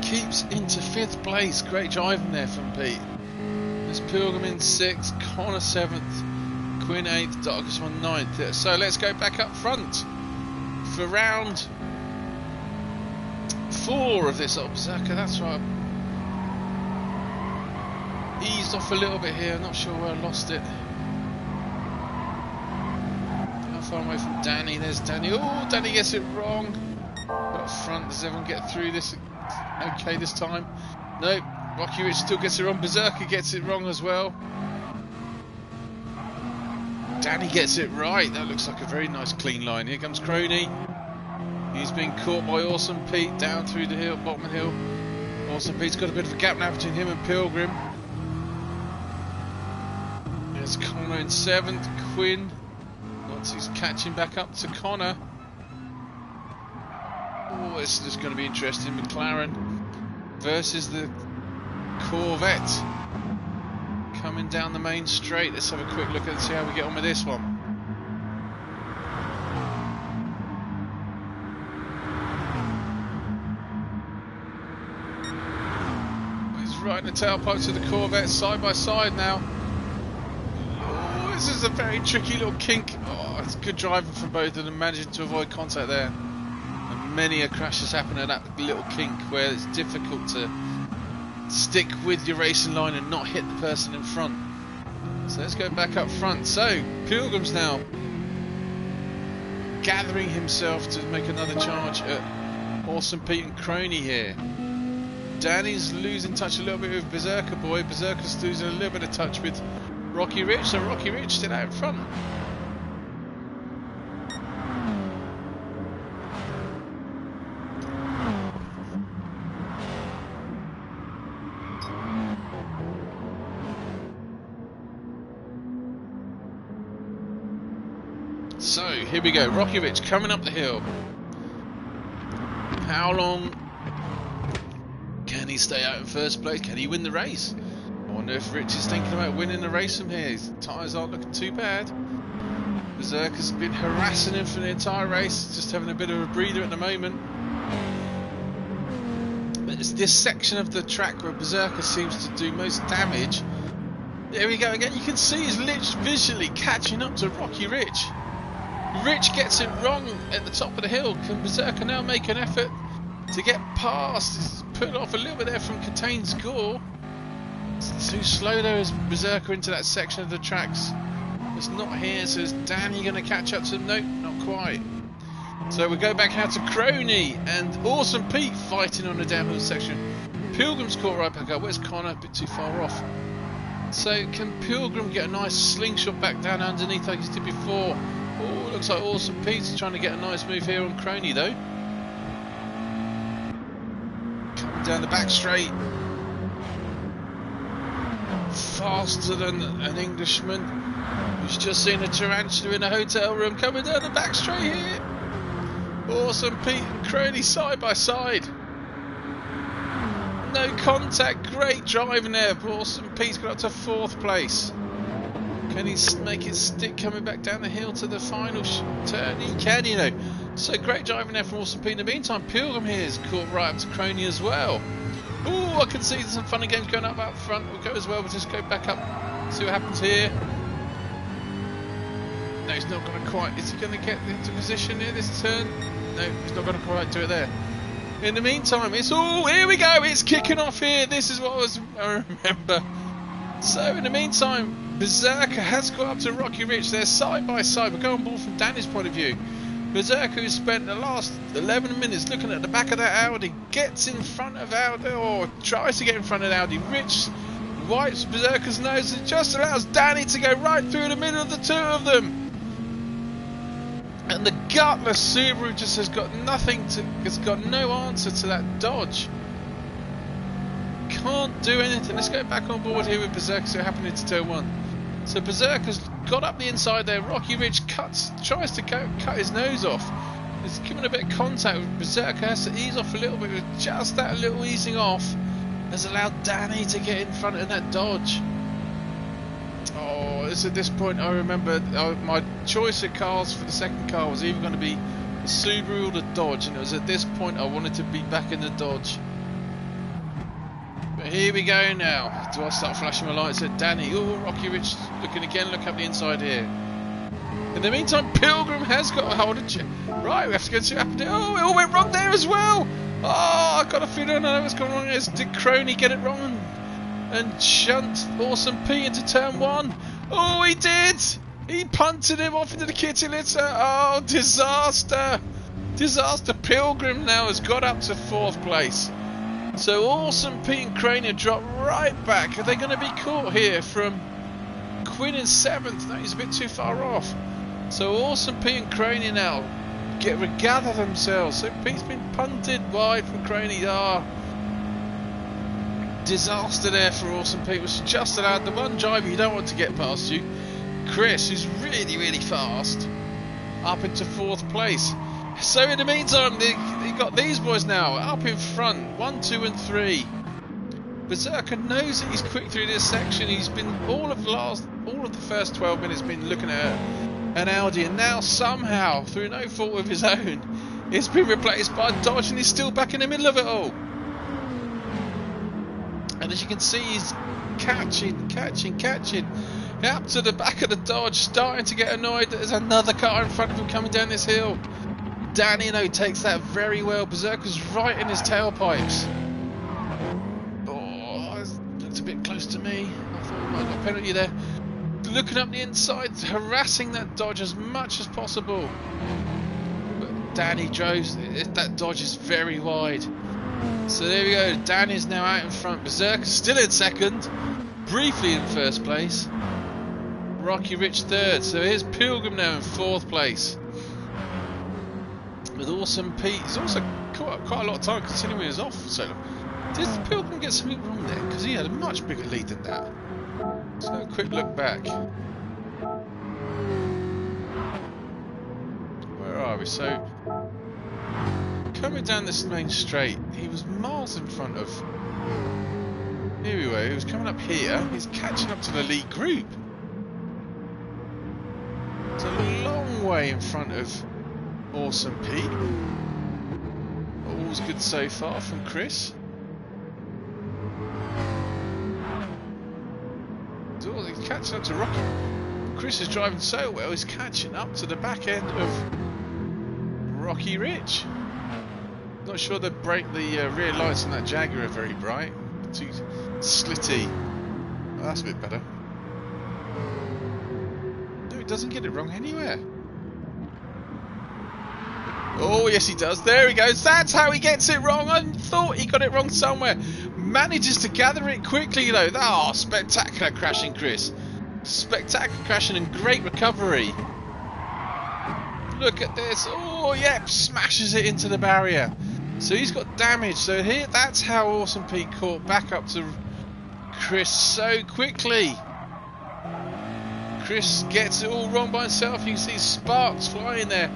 [SPEAKER 1] keeps into 5th place. Great driving there from Pete. There's Pilgrim in 6th, Connor 7th, Quinn 8th, Darkest One 9th. So let's go back up front for round 4 of this Berserker. That's right. Eased off a little bit here. Not sure where I lost it. How far away from Danny? There's Danny. Oh, Danny gets it wrong. Up front, does everyone get through this okay this time? No, Rocky Rich still gets it wrong. Berserker gets it wrong as well. Danny gets it right. That looks like a very nice clean line. Here comes Crony. He's been caught by Awesome Pete down through the hill, bottom of the hill. Awesome Pete's got a bit of a gap now between him and Pilgrim. There's Connor in 7th. Quinn, once he's catching back up to Connor. Oh, this is going to be interesting. McLaren versus the Corvette coming down the main straight. Let's have a quick look and see how we get on with this one. He's right in the tailpipes of the Corvette, side by side now. Oh, this is a very tricky little kink. Oh, it's good driving from both of them, managing to avoid contact there. Many a crash has happened at that little kink where it's difficult to stick with your racing line and not hit the person in front. So let's go back up front. So Pilgrim's now gathering himself to make another charge at Awesome Pete and Crony here. Danny's losing touch a little bit with Berserker Boy. Berserker's losing a little bit of touch with Rocky Rich. So Rocky Rich still out in front. So here we go, Rocky Rich coming up the hill. How long can he stay out in first place? Can he win the race? I wonder if Rich is thinking about winning the race from here. His tyres aren't looking too bad. Berserker's been harassing him for the entire race, just having a bit of a breather at the moment. But it's this section of the track where Berserker seems to do most damage. There we go again. You can see he's literally visually catching up to Rocky Rich. Rich gets it wrong at the top of the hill. Can Berserker now make an effort to get past? He's put off a little bit there from Contain's Gore. It's too slow though as Berserker into that section of the tracks. It's not here, so is Danny going to catch up to him? Nope, not quite. So we go back out to Crony and Awesome Pete fighting on the downhill section. Pilgrim's caught right back up. Where's Connor? A bit too far off. So can Pilgrim get a nice slingshot back down underneath like he did before? Oh, looks like Awesome Pete's trying to get a nice move here on Crony though. Coming down the back straight. faster than an Englishman who's just seen a tarantula in a hotel room coming down the back straight here. Awesome Pete and Crowley side by side. No contact, great driving there. Awesome Pete's got up to 4th place. Can he make it stick coming back down the hill to the final turn? He can, you know. So great driving there from Awesome Pete. In the meantime, Pilgrim here is caught right up to Crony as well. Oh, I can see there's some funny games going up front. We'll go as well. We'll just go back up, see what happens here. No, he's not going to quite. Is he going to get into position here this turn? No, he's not going to quite do it there. In the meantime, it's here we go. It's kicking off here. This is what I remember. So in the meantime, Berserker has got up to Rocky Ridge. They're side by side. We're going ball from Danny's point of view. Berserker, who spent the last 11 minutes looking at the back of that Audi, gets in front of Audi, or tries to get in front of Audi. Rich wipes Berserker's nose and just allows Danny to go right through the middle of the two of them. And the gutless Subaru just has got has got no answer to that Dodge. Can't do anything. Let's go back on board here with Berserker, so happened into turn 1. So Berserker's got up the inside there. Rocky Ridge tries to cut his nose off. He's given a bit of contact with Berserker, has to ease off a little bit. With just that little easing off has allowed Danny to get in front of that Dodge. Oh, it's at this point I remember my choice of cars for the second car was either going to be the Subaru or the Dodge, and it was at this point I wanted to be back in the Dodge. But here we go now. Do I start flashing my lights at Danny? Oh, Rocky Ridge looking again. Look up the inside here. In the meantime, Pilgrim has got a hold of you. Right, we have to go and see what happened. Oh, it all went wrong there as well. Oh, I've got a feeling I know what's going on here. Did Crony get it wrong and shunt Awesome P into turn 1? Oh, he did. He punted him off into the kitty litter. Oh, disaster. Disaster. Pilgrim now has got up to 4th place. So Awesome Pete and Crane have dropped right back. Are they going to be caught here from Quinn in 7th? No, he's a bit too far off. So Awesome Pete and Crane now regather themselves. So Pete's been punted wide from Crane. Disaster there for Awesome Pete. Was just allowed the one driver you don't want to get past you. Chris, who's really, really fast, up into 4th place. So in the meantime, they got these boys now up in front, 1, 2 and 3. Berserker knows that he's quick through this section. He's been all of the first 12 minutes been looking at an Audi, and now somehow, through no fault of his own, it's been replaced by a Dodge, and he's still back in the middle of it all. And as you can see, he's catching up to the back of the Dodge, starting to get annoyed that there's another car in front of him coming down this hill. Danny, though, takes that very well. Berserker's right in his tailpipes. Oh, it looked a bit close to me. I thought I might have got a penalty there. Looking up the inside, harassing that Dodge as much as possible. But Danny drives. That Dodge is very wide. So there we go. Danny's now out in front. Berserker's still in 2nd. Briefly in 1st place. Rocky Rich 3rd. So here's Pilgrim now in 4th place. With Awesome Pete, he's also caught up quite a lot of time considering he was off so long. Did Pilgrim get something wrong there? Because he had a much bigger lead than that. Let's have a quick look back. Where are we? So, coming down this main straight, he was miles in front of... Here we were, he was coming up here, he's catching up to the lead group. It's a long way in front of Awesome Pete. All's good so far from Chris. Oh, he's catching up to Rocky. Chris is driving so well, he's catching up to the back end of Rocky Ridge. Not sure the rear lights on that Jaguar are very bright. Too slitty. Oh, that's a bit better. No, he doesn't get it wrong anywhere. Oh, yes he does. There he goes. That's how he gets it wrong. I thought he got it wrong somewhere. Manages to gather it quickly, though. Oh, spectacular crashing, Chris. Spectacular crashing and great recovery. Look at this. Oh, yep. Smashes it into the barrier. So he's got damage. So here, that's how Awesome Pete caught back up to Chris so quickly. Chris gets it all wrong by himself. You can see sparks flying there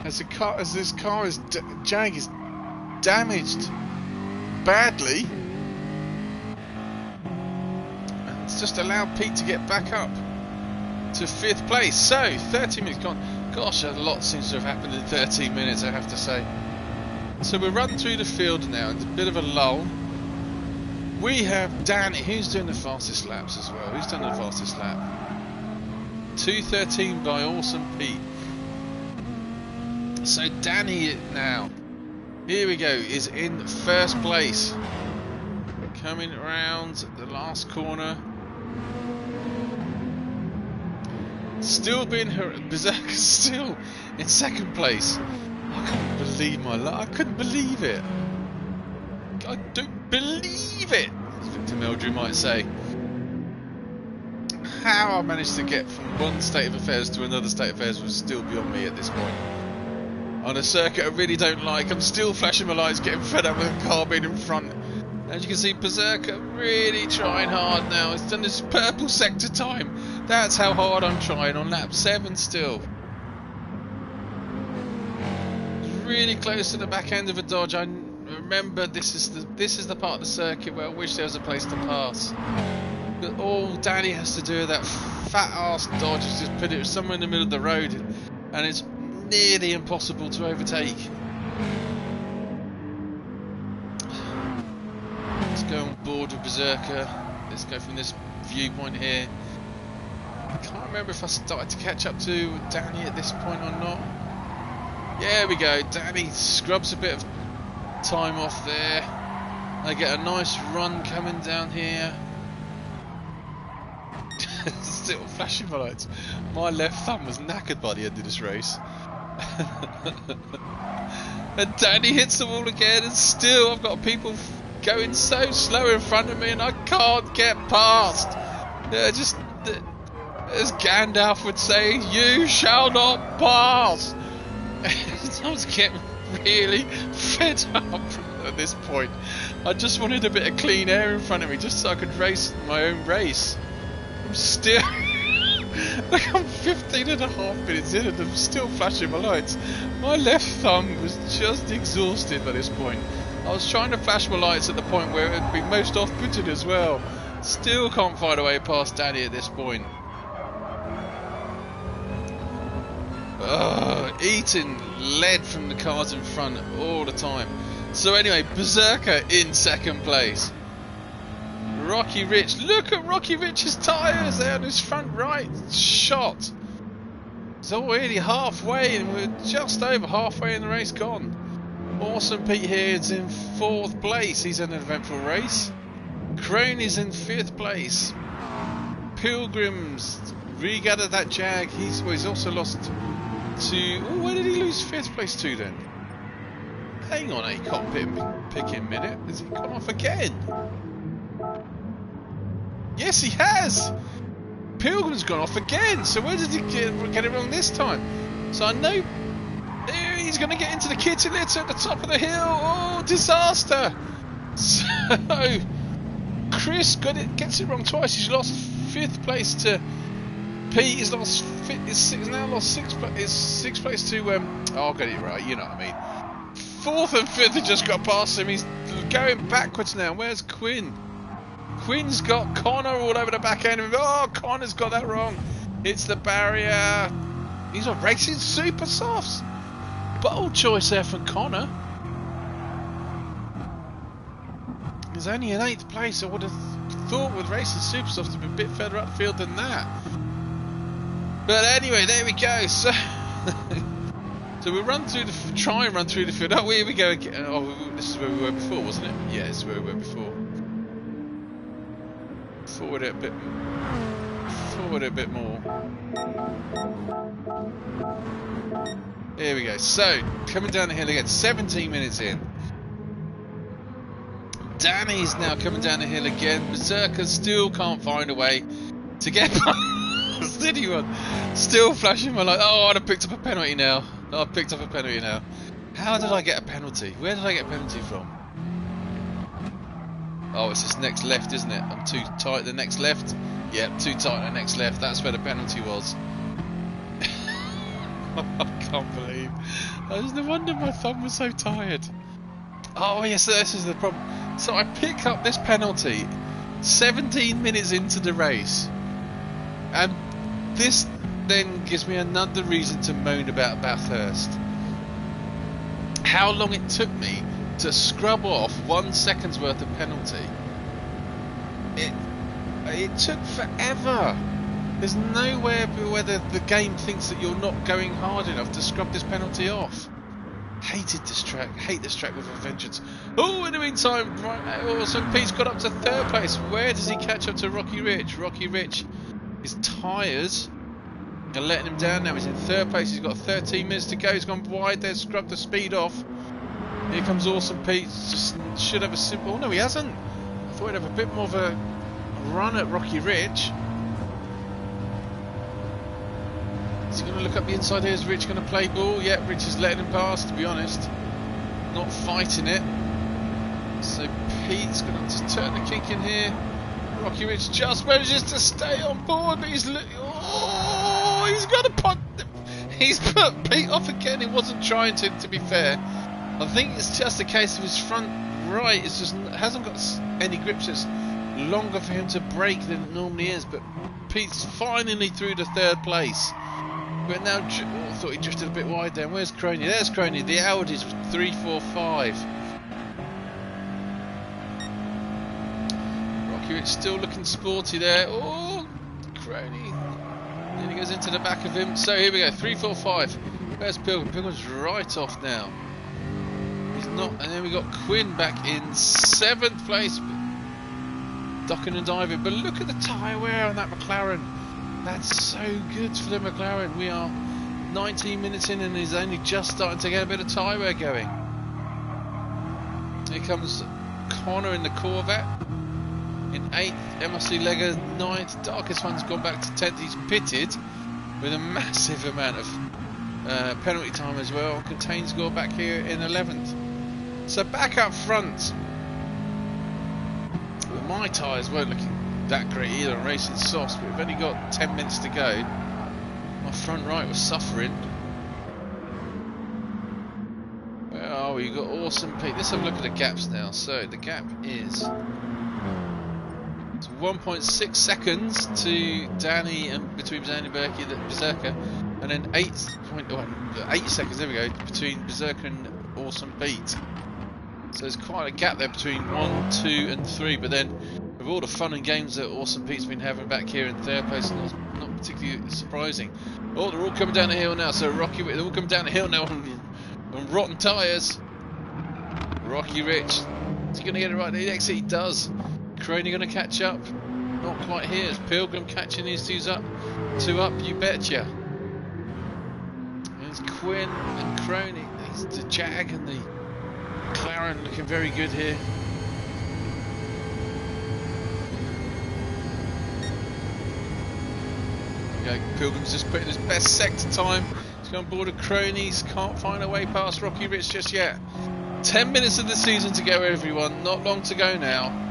[SPEAKER 1] as this car is Jag is damaged badly, and it's just allowed Pete to get back up to 5th place. So 13 minutes gone. Gosh, a lot seems to have happened in 13 minutes, I have to say. So we're running through the field now. It's a bit of a lull. We have Danny, who's doing the fastest laps as well. Who's done the fastest lap? 2:13 by Awesome Pete. So Danny now, here we go, is in 1st place. Coming around the last corner. Still being Berserker still in 2nd place. I couldn't believe my luck. I couldn't believe it. I don't believe it, as Victor Meldrew might say. How I managed to get from one state of affairs to another state of affairs was still beyond me at this point. On a circuit I really don't like, I'm still flashing my lights, getting fed up with the car being in front. As you can see, Berserker really trying hard now. He's done this purple sector time. That's how hard I'm trying on lap 7 still. Really close to the back end of a dodge. I remember this is the part of the circuit where I wish there was a place to pass. But all Danny has to do with that fat ass dodge is just put it somewhere in the middle of the road, and it's nearly impossible to overtake. Let's go on board with Berserker. Let's go from this viewpoint here. I can't remember if I started to catch up to Danny at this point or not. Yeah, we go. Danny scrubs a bit of time off there. I get a nice run coming down here. Still flashing my lights. My left thumb was knackered by the end of this race. And Danny hits the wall again, and still I've got people going so slow in front of me, and I can't get past. Just as Gandalf would say, "You shall not pass." I was getting really fed up at this point. I just wanted a bit of clean air in front of me, just so I could race my own race. I'm still like I'm 15.5 minutes in and I'm still flashing my lights. My left thumb was just exhausted by this point. I was trying to flash my lights at the point where it would be most off-putting as well. Still can't find a way past Danny at this point. Eating lead from the cars in front all the time. So anyway, Berserker in 2nd place. Rocky Rich, look at Rocky Rich's tyres there on his front right shot. It's already halfway, and we're just over halfway in the race gone. Awesome Pete here is in 4th place. He's in an eventful race. Crony's in 5th place. Pilgrims regathered that Jag. He's also lost to. Oh, where did he lose 5th place to then? Hang on a cockpit picking minute. Has he gone off again? Yes, he has! Pilgrim's gone off again! So where did he get it wrong this time? So I know he's going to get into the kitty litter at the top of the hill. Oh, disaster! So Chris gets it wrong twice. He's lost 5th place to Pete. He's lost now lost 6th place to I'll get it right, you know what I mean. 4th and 5th have just got past him. He's going backwards now. Where's Quinn? Quinn's got Connor all over the back end of him. Oh, Connor's got that wrong. It's the barrier. He's on racing super softs. Bold choice there from Connor. He's only in 8th place. I would have thought with racing super softs to be a bit further up the field than that. But anyway, there we go. So, so we try and run through the field. Oh, here we go again. Oh, this is where we were before, wasn't it? Yeah, this is where we were before. Forward it a bit more. Here we go. So, coming down the hill again, 17 minutes in. Danny's now coming down the hill again. Berserker still can't find a way to get past anyone. Still flashing my light. Oh, I'd have picked up a penalty now. I've picked up a penalty now. How did I get a penalty? Where did I get a penalty from?
[SPEAKER 2] Oh, it's this next left, isn't it? I'm too tight at the next left. Yeah, too tight at the next left. That's where the penalty was. I can't believe. No wonder my thumb was so tired. Oh yes, this is the problem. So I pick up this penalty 17 minutes into the race, and this then gives me another reason to moan about Bathurst. How long it took me to scrub off 1 second's worth of penalty. It took forever. There's nowhere whether the game thinks that you're not going hard enough to scrub this penalty off. Hated this track. Hate this track with a vengeance. Oh, in the meantime, right, Awesome Pete's got up to 3rd place. Where does he catch up to Rocky Rich? Rocky Rich, his tyres are letting him down now. He's in 3rd place. He's got 13 minutes to go. He's gone wide there, scrubbed the speed off. Here comes Awesome Pete. Just should have a simple. Oh, no, he hasn't. I thought he'd have a bit more of a run at Rocky Rich. Is he going to look up the inside here? Is Rich going to play ball? Yeah, Rich is letting him pass, to be honest. Not fighting it. So Pete's going to turn the kink in here. Rocky Rich just manages to stay on board, but he's got to punt. He's put Pete off again. He wasn't trying to be fair. I think it's just a case of his front right. It's just hasn't got any grips. It's longer for him to brake than it normally is. But Pete's finally through to 3rd place. But now, I thought he drifted a bit wide there. Where's Crony? There's Crony. The Audi's 3, 4, 5. Rocky Rich still looking sporty there. Oh, Crony. Then he goes into the back of him. So here we go. 3, 4, 5. Where's Pilgrim? Pilgrim's right off now. He's not. And then we got Quinn back in 7th place. Ducking and diving. But look at the tyre wear on that McLaren. That's so good for the McLaren. We are 19 minutes in and he's only just starting to get a bit of tyre wear going. Here comes Connor in the Corvette in 8th, MRC Lega 9th, Darkest One's gone back to 10th. He's pitted with a massive amount of penalty time as well. Contain's got back here in 11th. So back up front, well, my tyres weren't looking that great either on racing softs, but we've only got 10 minutes to go. My front right was suffering. Where are we? You've got Awesome Pete. Let's have a look at the gaps now. So the gap is 1.6 seconds to Danny and between Danny Berkey and Berserker, and then 8 seconds. There we go, between Berserker and Awesome Pete. So there's quite a gap there between 1, 2, and 3. But then, with all the fun and games that Awesome Pete's been having back here in 3rd place, not particularly surprising. Oh, they're all coming down the hill now. So Rocky, they're all coming down the hill now on rotten tyres. Rocky Rich, is he going to get it right? The exit he does. Crony going to catch up? Not quite here. Is Pilgrim catching these two up? You betcha. There's Quinn and Crony. There's the Jag and the McLaren looking very good here. Okay, Pilgrim's just putting his best sector time. He's going on board of Cronies. Can't find a way past Rocky Rich just yet. 10 minutes of the season to go, everyone. Not long to go now.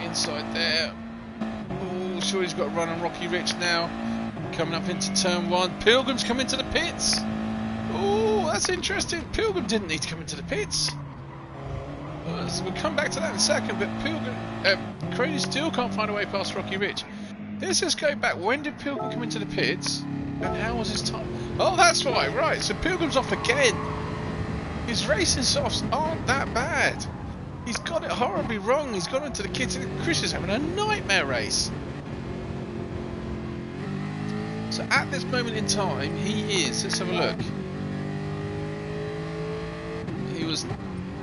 [SPEAKER 2] Inside there. Oh, sure, he's got a run on Rocky Rich now. Coming up into turn 1. Pilgrim's come into the pits. Oh, that's interesting. Pilgrim didn't need to come into the pits. So we'll come back to that in a second. But Pilgrim, Crony still can't find a way past Rocky Rich. Let's just go back. When did Pilgrim come into the pits? And how was his time? Oh, that's why. Right. So Pilgrim's off again. His racing softs aren't that bad. He's got it horribly wrong. He's gone into the kit. Chris is having a nightmare race. So at this moment in time, he is. Let's have a look. He was,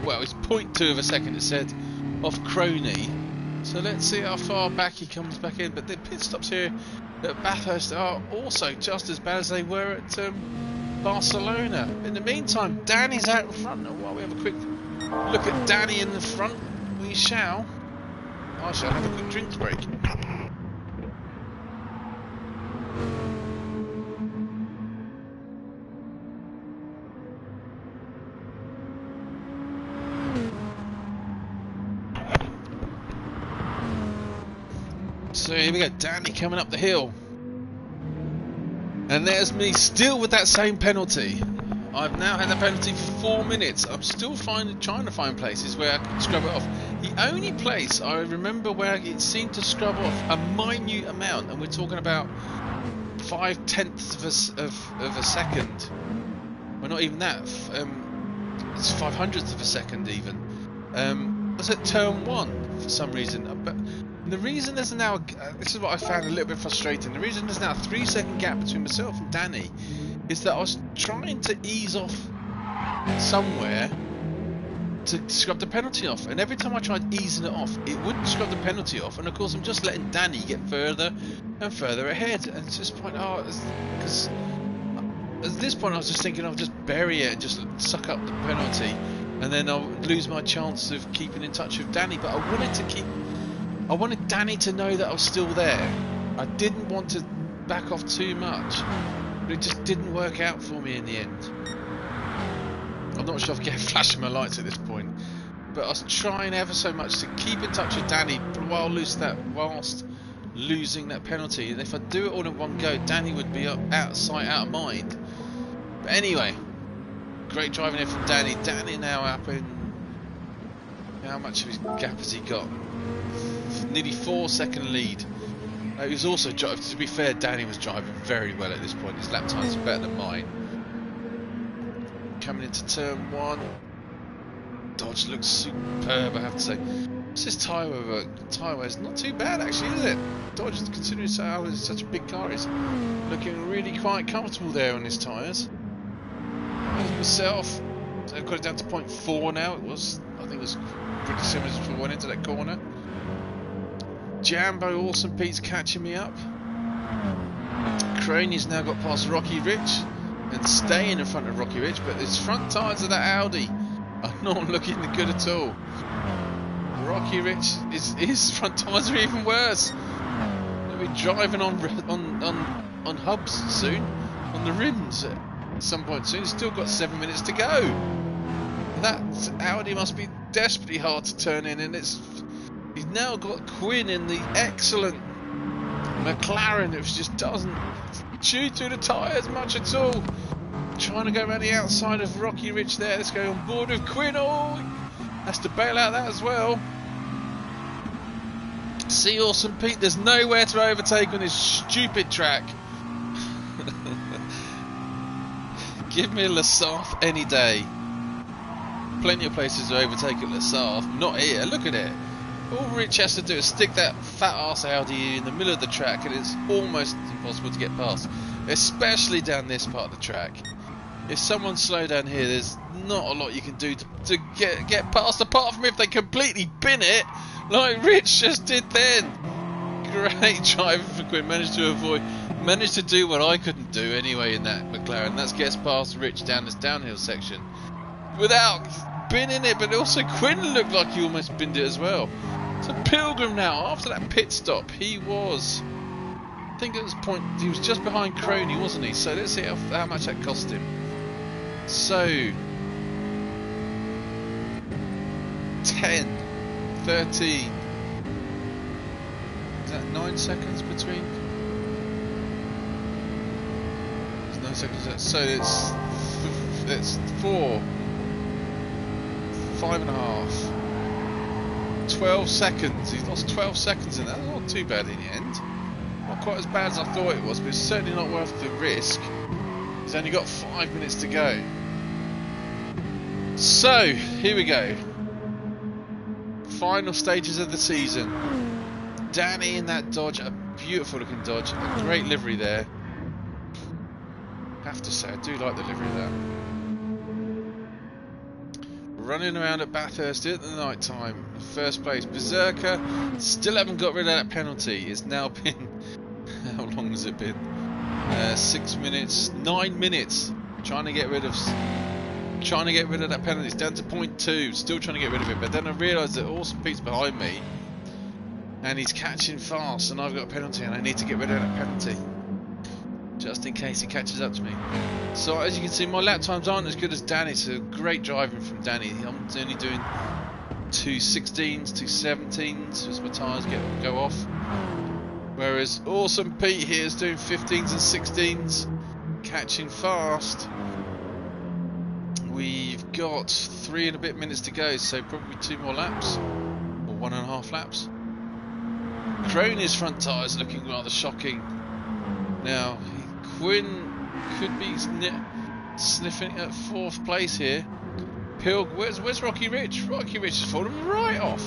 [SPEAKER 2] well, it's 0.2 of a second. It said off Crony. So let's see how far back he comes back in. But the pit stops here at Bathurst are also just as bad as they were at Barcelona. In the meantime, Danny's out in front. And while we have a quick look at Danny in the front, I shall have a quick drinks break. So here we go, Danny coming up the hill. And there's me still with that same penalty. I've now had that penalty for 4 minutes. I'm still trying to find places where I can scrub it off. The only place I remember where it seemed to scrub off a minute amount, and we're talking about 0.5 of a second. Well, not even that. It's 0.05 of a second even. Was at turn 1 for some reason. But the reason there's now, this is what I found a little bit frustrating. The reason there's now a 3-second gap between myself and Danny is that I was trying to ease off somewhere to scrub the penalty off, and every time I tried easing it off, it wouldn't scrub the penalty off, and of course I'm just letting Danny get further and further ahead, and it's just point, because at this point I was just thinking I'll just bury it and just suck up the penalty, and then I'll lose my chance of keeping in touch with Danny. But I wanted Danny to know that I was still there. I didn't want to back off too much, but it just didn't work out for me in the end. I'm not sure if I get flashing my lights at this point, but I was trying ever so much to keep in touch with Danny whilst losing that penalty. And if I do it all in one go, Danny would be out of sight, out of mind. But anyway, great driving here from Danny. Danny now up in, how much of his gap has he got? Nearly 4-second lead. He was also, to be fair, Danny was driving very well at this point. His lap times are better than mine. Coming into turn 1, Dodge looks superb, I have to say. What's this tyre wear? It's not too bad actually, is it? Dodge, considering it's such a big car, is looking really quite comfortable there on his tyres. Myself, so I've got it down to 0.4 now. I think it was pretty similar as we went into that corner. Jambo Awesome Pete's catching me up. Croney's now got past Rocky Rich and staying in front of Rocky Rich, but his front tyres of that Audi are not looking good at all. Rocky Rich, his front tyres are even worse. They'll be driving on hubs soon, on the rims at some point soon. He's still got 7 minutes to go. That Audi must be desperately hard to turn in, and he's now got Quinn in the excellent McLaren, which just doesn't chew through the tyres much at all. Trying to go around the outside of Rocky Rich there. Let's go on board with Quinn. Oh, has to bail out that as well. See Awesome Pete, there's nowhere to overtake on this stupid track. Give me a Le Sarf any day. Plenty of places to overtake at Le Sarf. Not here, look at it. All Rich has to do is stick that fat ass Audi in the middle of the track, and it's almost impossible to get past, especially down this part of the track. If someone's slow down here, there's not a lot you can do to get past, apart from if they completely bin it like Rich just did then. Great driving for Quinn, managed to do what I couldn't do anyway in that McLaren. That's gets past Rich down this downhill section without binning it, but also Quinn looked like he almost binned it as well. So Pilgrim now, after that pit stop, he was, I think at this point, he was just behind Croney, wasn't he? So let's see how much that cost him. So 10, 13, is that 9 seconds between? There's 9 seconds, so it's 4, 5.5, 12 seconds. He's lost 12 seconds in that. That's not too bad in the end. Not quite as bad as I thought it was, but it's certainly not worth the risk. He's only got 5 minutes to go. So, here we go. Final stages of the season. Danny in that Dodge, a beautiful looking Dodge, a great livery there. Have to say, I do like the livery of that. Running around at Bathurst at the night time. First place, Berserker. Still haven't got rid of that penalty. It's now been, how long has it been? 6 minutes, 9 minutes. Trying to get rid of that penalty. It's down to 0.2. Still trying to get rid of it. But then I realised that Awesome Pete's behind me, and he's catching fast, and I've got a penalty, and I need to get rid of that penalty, just in case he catches up to me. So as you can see, my lap times aren't as good as Danny, so great driving from Danny. I'm only doing 2.16s, 2.17s as my tyres go off. Whereas Awesome Pete here is doing 15s and 16s, catching fast. We've got 3 and a bit minutes to go, so probably 2 more laps, or 1.5 laps. Crony's front tyres looking rather shocking. Now, Quinn could be sniffing at 4th place here. Where's Rocky Rich? Rocky Rich has fallen right off.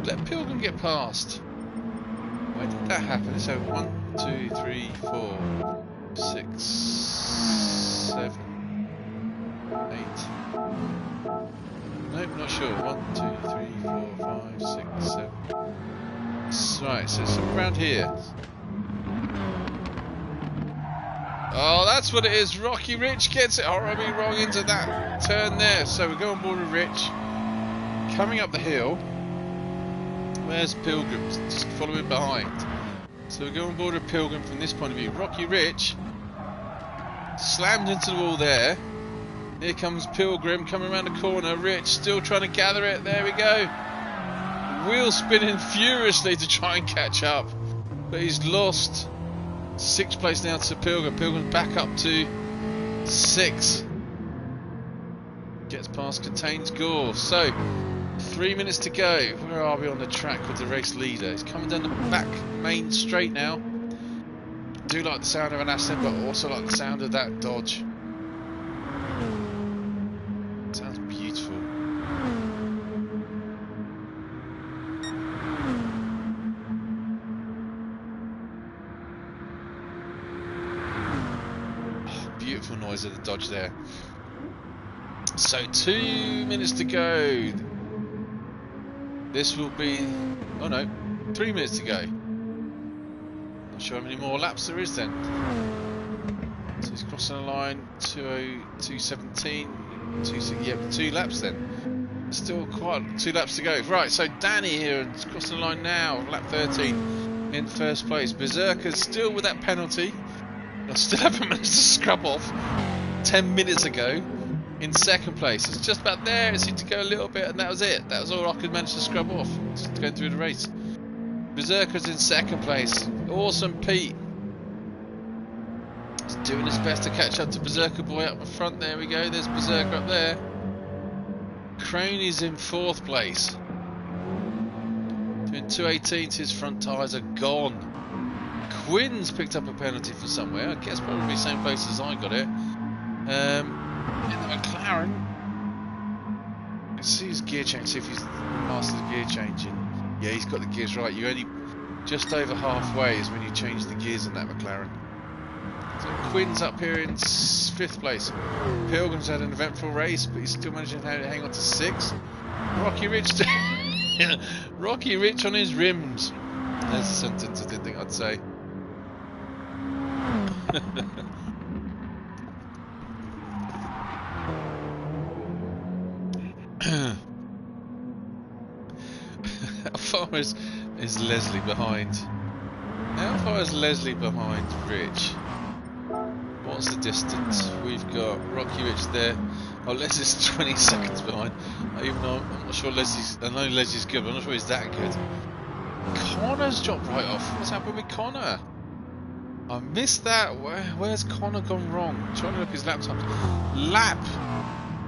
[SPEAKER 2] Let Pilgrim get past. Where did that happen? So 1, 2, 3, 4, 6, 7, 8. Nope, not sure. 1, 2, 3, 4, 5, 6, 7. Right, so it's around here. Oh, that's what it is. Rocky Rich gets it horribly wrong into that turn there. So we go on board with Rich. Coming up the hill. Where's Pilgrim? Just following behind. So we go on board with Pilgrim from this point of view. Rocky Rich slammed into the wall there. Here comes Pilgrim coming around the corner. Rich still trying to gather it. There we go. Wheel spinning furiously to try and catch up. But he's lost 6th place now to Pilgrim. Pilgrim's back up to 6. Gets past Contains Gore. So 3 minutes to go. Where are we on the track with the race leader? He's coming down the back main straight now. Do like the sound of an Aston, but also like the sound of that Dodge. Sounds beautiful. Oh, beautiful noise of the Dodge there. So 2 minutes to go. This will be, oh no, 3 minutes to go. Not sure how many more laps there is then. So he's crossing the line, 2:17, yep, 2 laps then. Still quite 2 laps to go. Right, so Danny here is crossing the line now, lap 13 in 1st place. Berserker's still with that penalty. I still haven't managed to scrub off 10 minutes ago. In 2nd place, it's just about there. It seemed to go a little bit, and that was it. That was all I could manage to scrub off. Just going through the race. Berserker's in 2nd place. Awesome Pete. He's doing his best to catch up to Berserker Boy up the front. There we go. There's Berserker up there. Crony's in 4th place. Doing 2:18. His front tyres are gone. Quinn's picked up a penalty for somewhere. I guess probably same place as I got it. In the McLaren, let's see his gear change, see if he's mastered the gear changing. Yeah, he's got the gears right. You're only just over halfway is when you change the gears in that McLaren. So Quinn's up here in 5th place. Pilgrim's had an eventful race, but he's still managing to hang on to 6. Rocky Rich, Rocky Rich on his rims. There's a sentence I didn't think I'd say. How far is Leslie behind? How far is Leslie behind Rich? What's the distance? We've got Rocky Rich there. Oh, Leslie's 20 seconds behind. Even though I'm not sure Leslie's. I know Leslie's good, but I'm not sure he's that good. Connor's dropped right off. What's happened with Connor? I missed that. Where's Connor gone wrong? I'm trying to look his lap times. Lap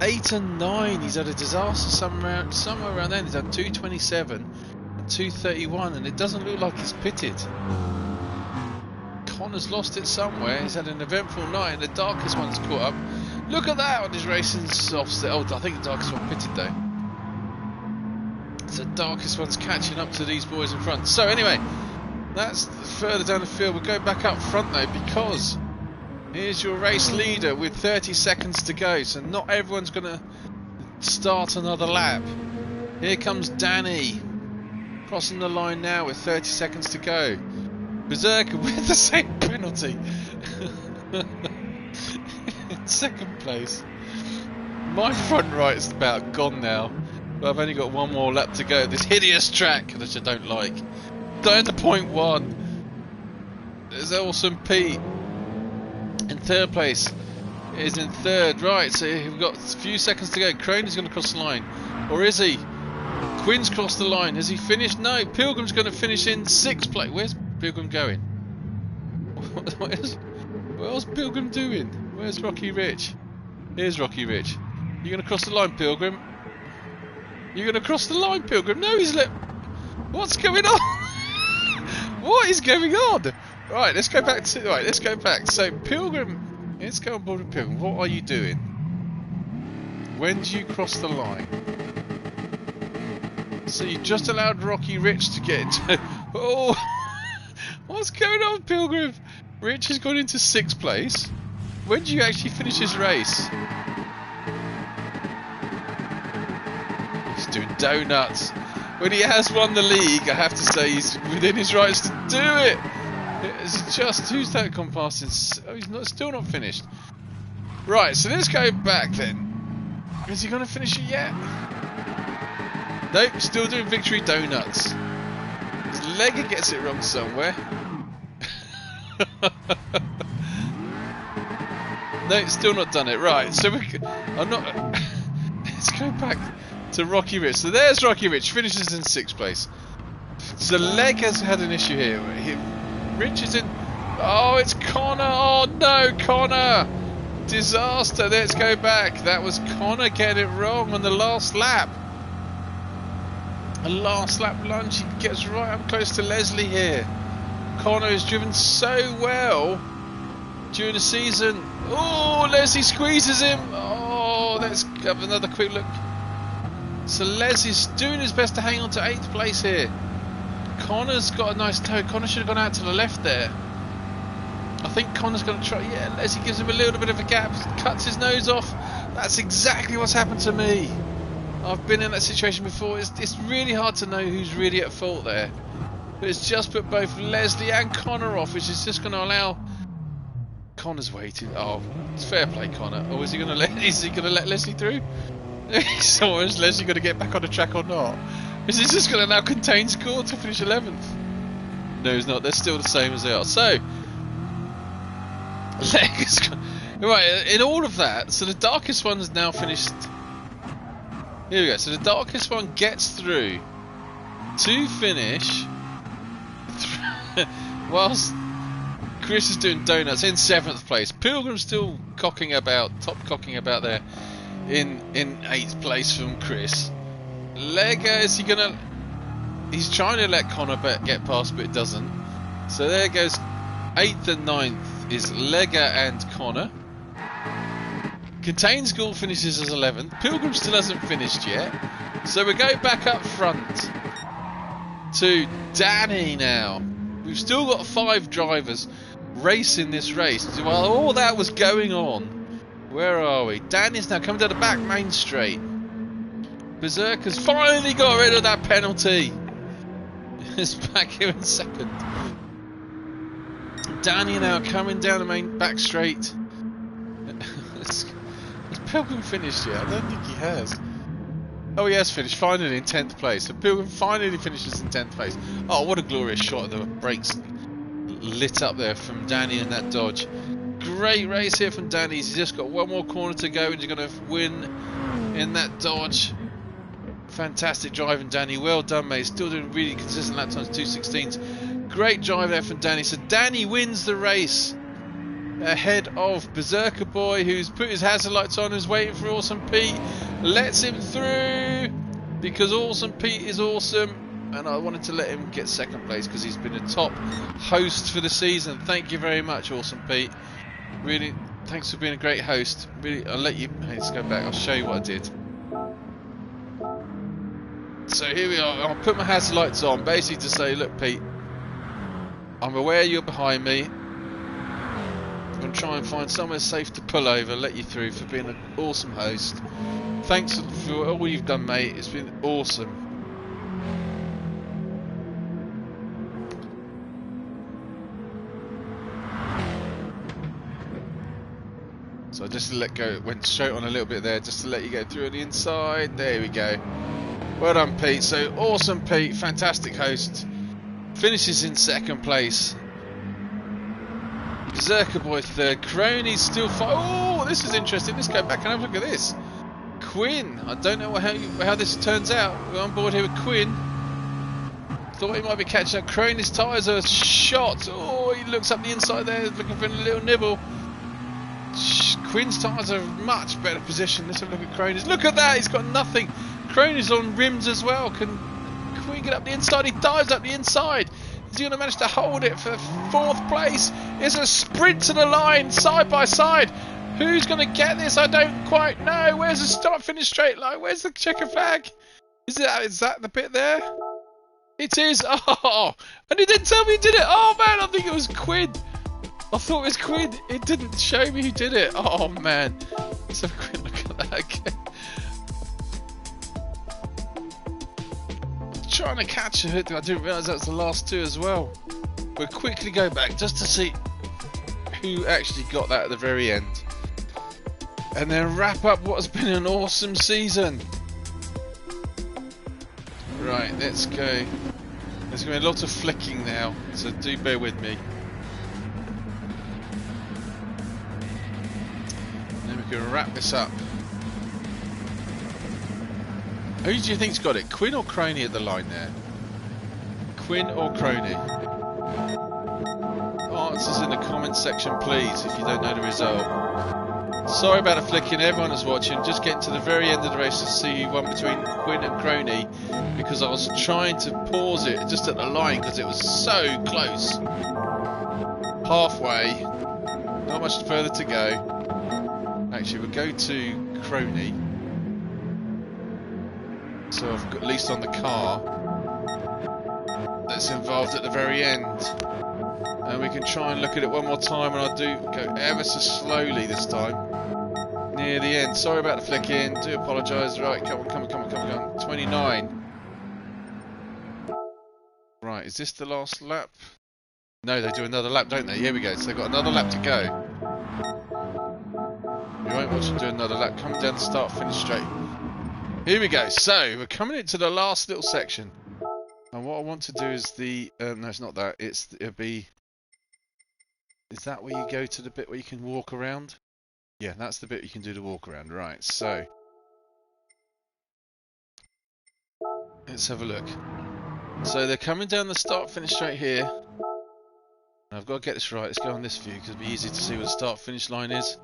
[SPEAKER 2] 8 and 9. He's had a disaster somewhere around then. He's had 2:27 and 2:31, and it doesn't look like he's pitted. Connor's lost it somewhere. He's had an eventful night, and the darkest one's caught up. Look at that on his racing's offset. Oh, I think the darkest one pitted though. So the darkest one's catching up to these boys in front. So anyway, that's further down the field. We'll go back up front though, because here's your race leader with 30 seconds to go. So not everyone's going to start another lap. Here comes Danny crossing the line now with 30 seconds to go. Berserker with the same penalty. In 2nd place. My front right's about gone now, but I've only got 1 more lap to go. This hideous track, which I don't like. Down to point 1. There's Awesome Pete. In 3rd place is in 3rd. Right, so we've got a few seconds to go. Crony's going to cross the line. Or is he? Quinn's crossed the line. Has he finished? No. Pilgrim's going to finish in 6th place. Where's Pilgrim going? Where's Pilgrim doing? Where's Rocky Rich? Here's Rocky Rich. You gonna cross the line, Pilgrim? You gonna cross the line, Pilgrim? No, he's let. What's going on? What is going on? Right, let's go back to. Right, let's go back. So Pilgrim, let's go on board with Pilgrim. What are you doing? When do you cross the line? So you just allowed Rocky Rich to get into. Oh, what's going on, Pilgrim? Rich has gone into 6th place. When do you actually finish his race? He's doing donuts. When he has won the league, I have to say he's within his rights to do it. It's just, who's that gone past? Oh, he's still not finished. Right, so let's go back then. Is he going to finish it yet? Nope, still doing victory donuts. His legger gets it wrong somewhere. No, still not done it. Right, so I'm not. Let's go back to Rocky Rich. So there's Rocky Rich, finishes in 6th place. So Leg has had an issue here. Rich is in. Oh, it's Connor. Oh no, Connor! Disaster. Let's go back. That was Connor getting it wrong on the last lap. A last lap lunge. He gets right up close to Leslie here. Connor has driven so well during the season. Oh, Leslie squeezes him. Oh, let's have another quick look. So Leslie's doing his best to hang on to 8th place here. Connor's got a nice toe. Connor should have gone out to the left there. I think Connor's going to try. Yeah, Leslie gives him a little bit of a gap, cuts his nose off. That's exactly what's happened to me. I've been in that situation before. It's really hard to know who's really at fault there. But it's just put both Leslie and Connor off, which is just going to allow. Connor's waiting. Oh, it's fair play, Connor. Or is he going to let? Is he going to let Leslie through? So is Leslie going to get back on the track or not? Is he just going to now contain score to finish 11th? No, he's not. They're still the same as they are. So, right. In all of that, so the darkest one's now finished. Here we go. So the darkest one gets through to finish. Whilst Chris is doing donuts in 7th place. Pilgrim's still top cocking about there in 8th place from Chris. Lega, is he gonna? He's trying to let Connor get past, but it doesn't. So there goes 8th and 9th is Lega and Connor. Contain School finishes as 11th. Pilgrim still hasn't finished yet. So we go back up front to Danny now. We've still got 5 drivers racing this race. While all that was going on, where are we? Danny's now coming down the back main straight. Berserker's finally got rid of that penalty. It's back here in 2nd. Danny now coming down the main back straight. Has Pilgrim finished yet? I don't think he has. Oh, he has finished, finally in 10th place. So Pilgrim finally finishes in 10th place. Oh, what a glorious shot of the brakes lit up there from Danny and that Dodge. Great race here from Danny. He's just got one more corner to go and he's going to win in that Dodge. Fantastic driving, Danny. Well done, mate. Still doing really consistent lap times, 2:16s. Great drive there from Danny. So Danny wins the race ahead of Berserker Boy, who's put his hazard lights on and is waiting for Awesome Pete. Lets him through because Awesome Pete is awesome, and I wanted to let him get 2nd place because he's been a top host for the season. Thank you very much, Awesome Pete. Really, thanks for being a great host. Really, I'll let you. Hey, let's go back. I'll show you what I did. So here we are. I'll put my hazard lights on, basically to say, look, Pete, I'm aware you're behind me. I'm going to try and find somewhere safe to pull over, let you through, for being an awesome host. Thanks for all you've done, mate. It's been awesome. So I just let go, went straight on a little bit there, just to let you go through on the inside. There we go. Well done, Pete. So awesome, Pete. Fantastic host. Finishes in 2nd place. Berserker Boy 3rd. Crony's still oh, this is interesting. Let's go back and have a look at this. Quinn. I don't know how this turns out. We're on board here with Quinn. Thought he might be catching up. Crony's tyres are shot. Oh, he looks up the inside there, looking for a little nibble. Quinn's tyres are in much better position. Let's have a look at Crony's. Look at that, he's got nothing. Crony's on rims as well. Can Quinn get up the inside? He dives up the inside. Is he going to manage to hold it for 4th place? It's a sprint to the line, side by side. Who's going to get this? I don't quite know. Where's the start-finish straight line? Where's the checker flag? Is that the bit there? It is. Oh, and he didn't tell me he did it. Oh man, I think it was Quinn. I thought it was Quinn. It didn't show me who did it. Oh man. Let's have a quick look at that again. I'm trying to catch it. I didn't realise that was the last 2 as well. We'll quickly go back just to see who actually got that at the very end. And then wrap up what has been an awesome season. Right, let's go. There's going to be a lot of flicking now, so do bear with me. And then we can wrap this up. Who do you think's got it? Quinn or Crony at the line there? Quinn or Crony? Answers in the comments section, please, if you don't know the result. Sorry about the flicking, everyone is watching. Just getting to the very end of the race to see who won between Quinn and Crony, because I was trying to pause it just at the line because it was so close. Halfway, not much further to go. Actually, we'll go to Crony. So I've got at least on the car that's involved at the very end. And we can try and look at it one more time, and I'll do go ever so slowly this time. Near the end. Sorry about the flicking. Do apologise. Right, come on. 29. Right, is this the last lap? No, they do another lap, don't they? Here we go. So they've got another lap to go. You won't watch them do another lap. Coming down the start, finish straight. Here we go. So we're coming into the last little section. And what I want to do is the... no, it's not that. It'll be... Is that where you go to the bit where you can walk around? Yeah, that's the bit you can do the walk around. Right, so let's have a look. So they're coming down the start finish straight here. I've got to get this right. Let's go on this view because it'll be easy to see where the start finish line is.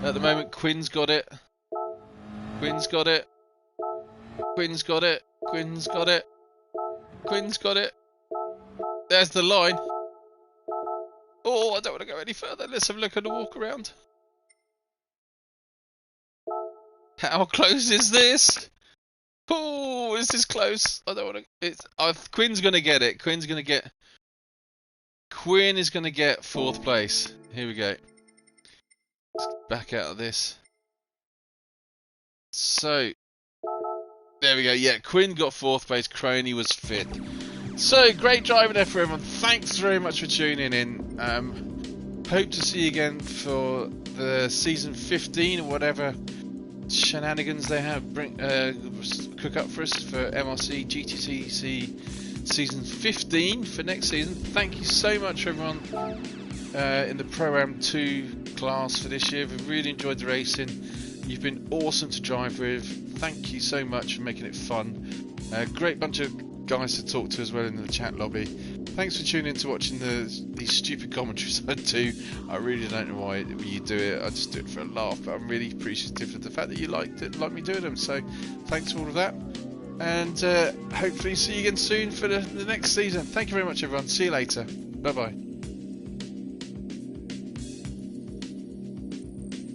[SPEAKER 2] At the moment, Quinn's got it. Quinn's got it. Quinn's got it. Quinn's got it. Quinn's got it. There's the line. Oh, I don't want to go any further. Let's have a look at the walk around. How close is this? Oh, is this close? I don't want to. It's. Quinn's gonna get it. Quinn is gonna get 4th place. Here we go. Let's back out of this. So there we go. Yeah, Quinn got 4th place. Crony was 5th. So great driving there for everyone. Thanks very much for tuning in. Hope to see you again for the season 15 or whatever shenanigans they have cook up for us for MRC gttcc season 15 for next season. Thank you so much everyone in the Pro am2 class for this year. We've really enjoyed the racing. You've been awesome to drive with. Thank you so much for making it fun. Great bunch of guys to talk to as well in the chat lobby. Thanks for tuning in to watching these stupid commentaries I do. I really don't know why you do it. I just do it for a laugh, but I'm really appreciative of the fact that you like me doing them. So thanks for all of that, and hopefully see you again soon for the next season. Thank you very much everyone. See you later. Bye bye.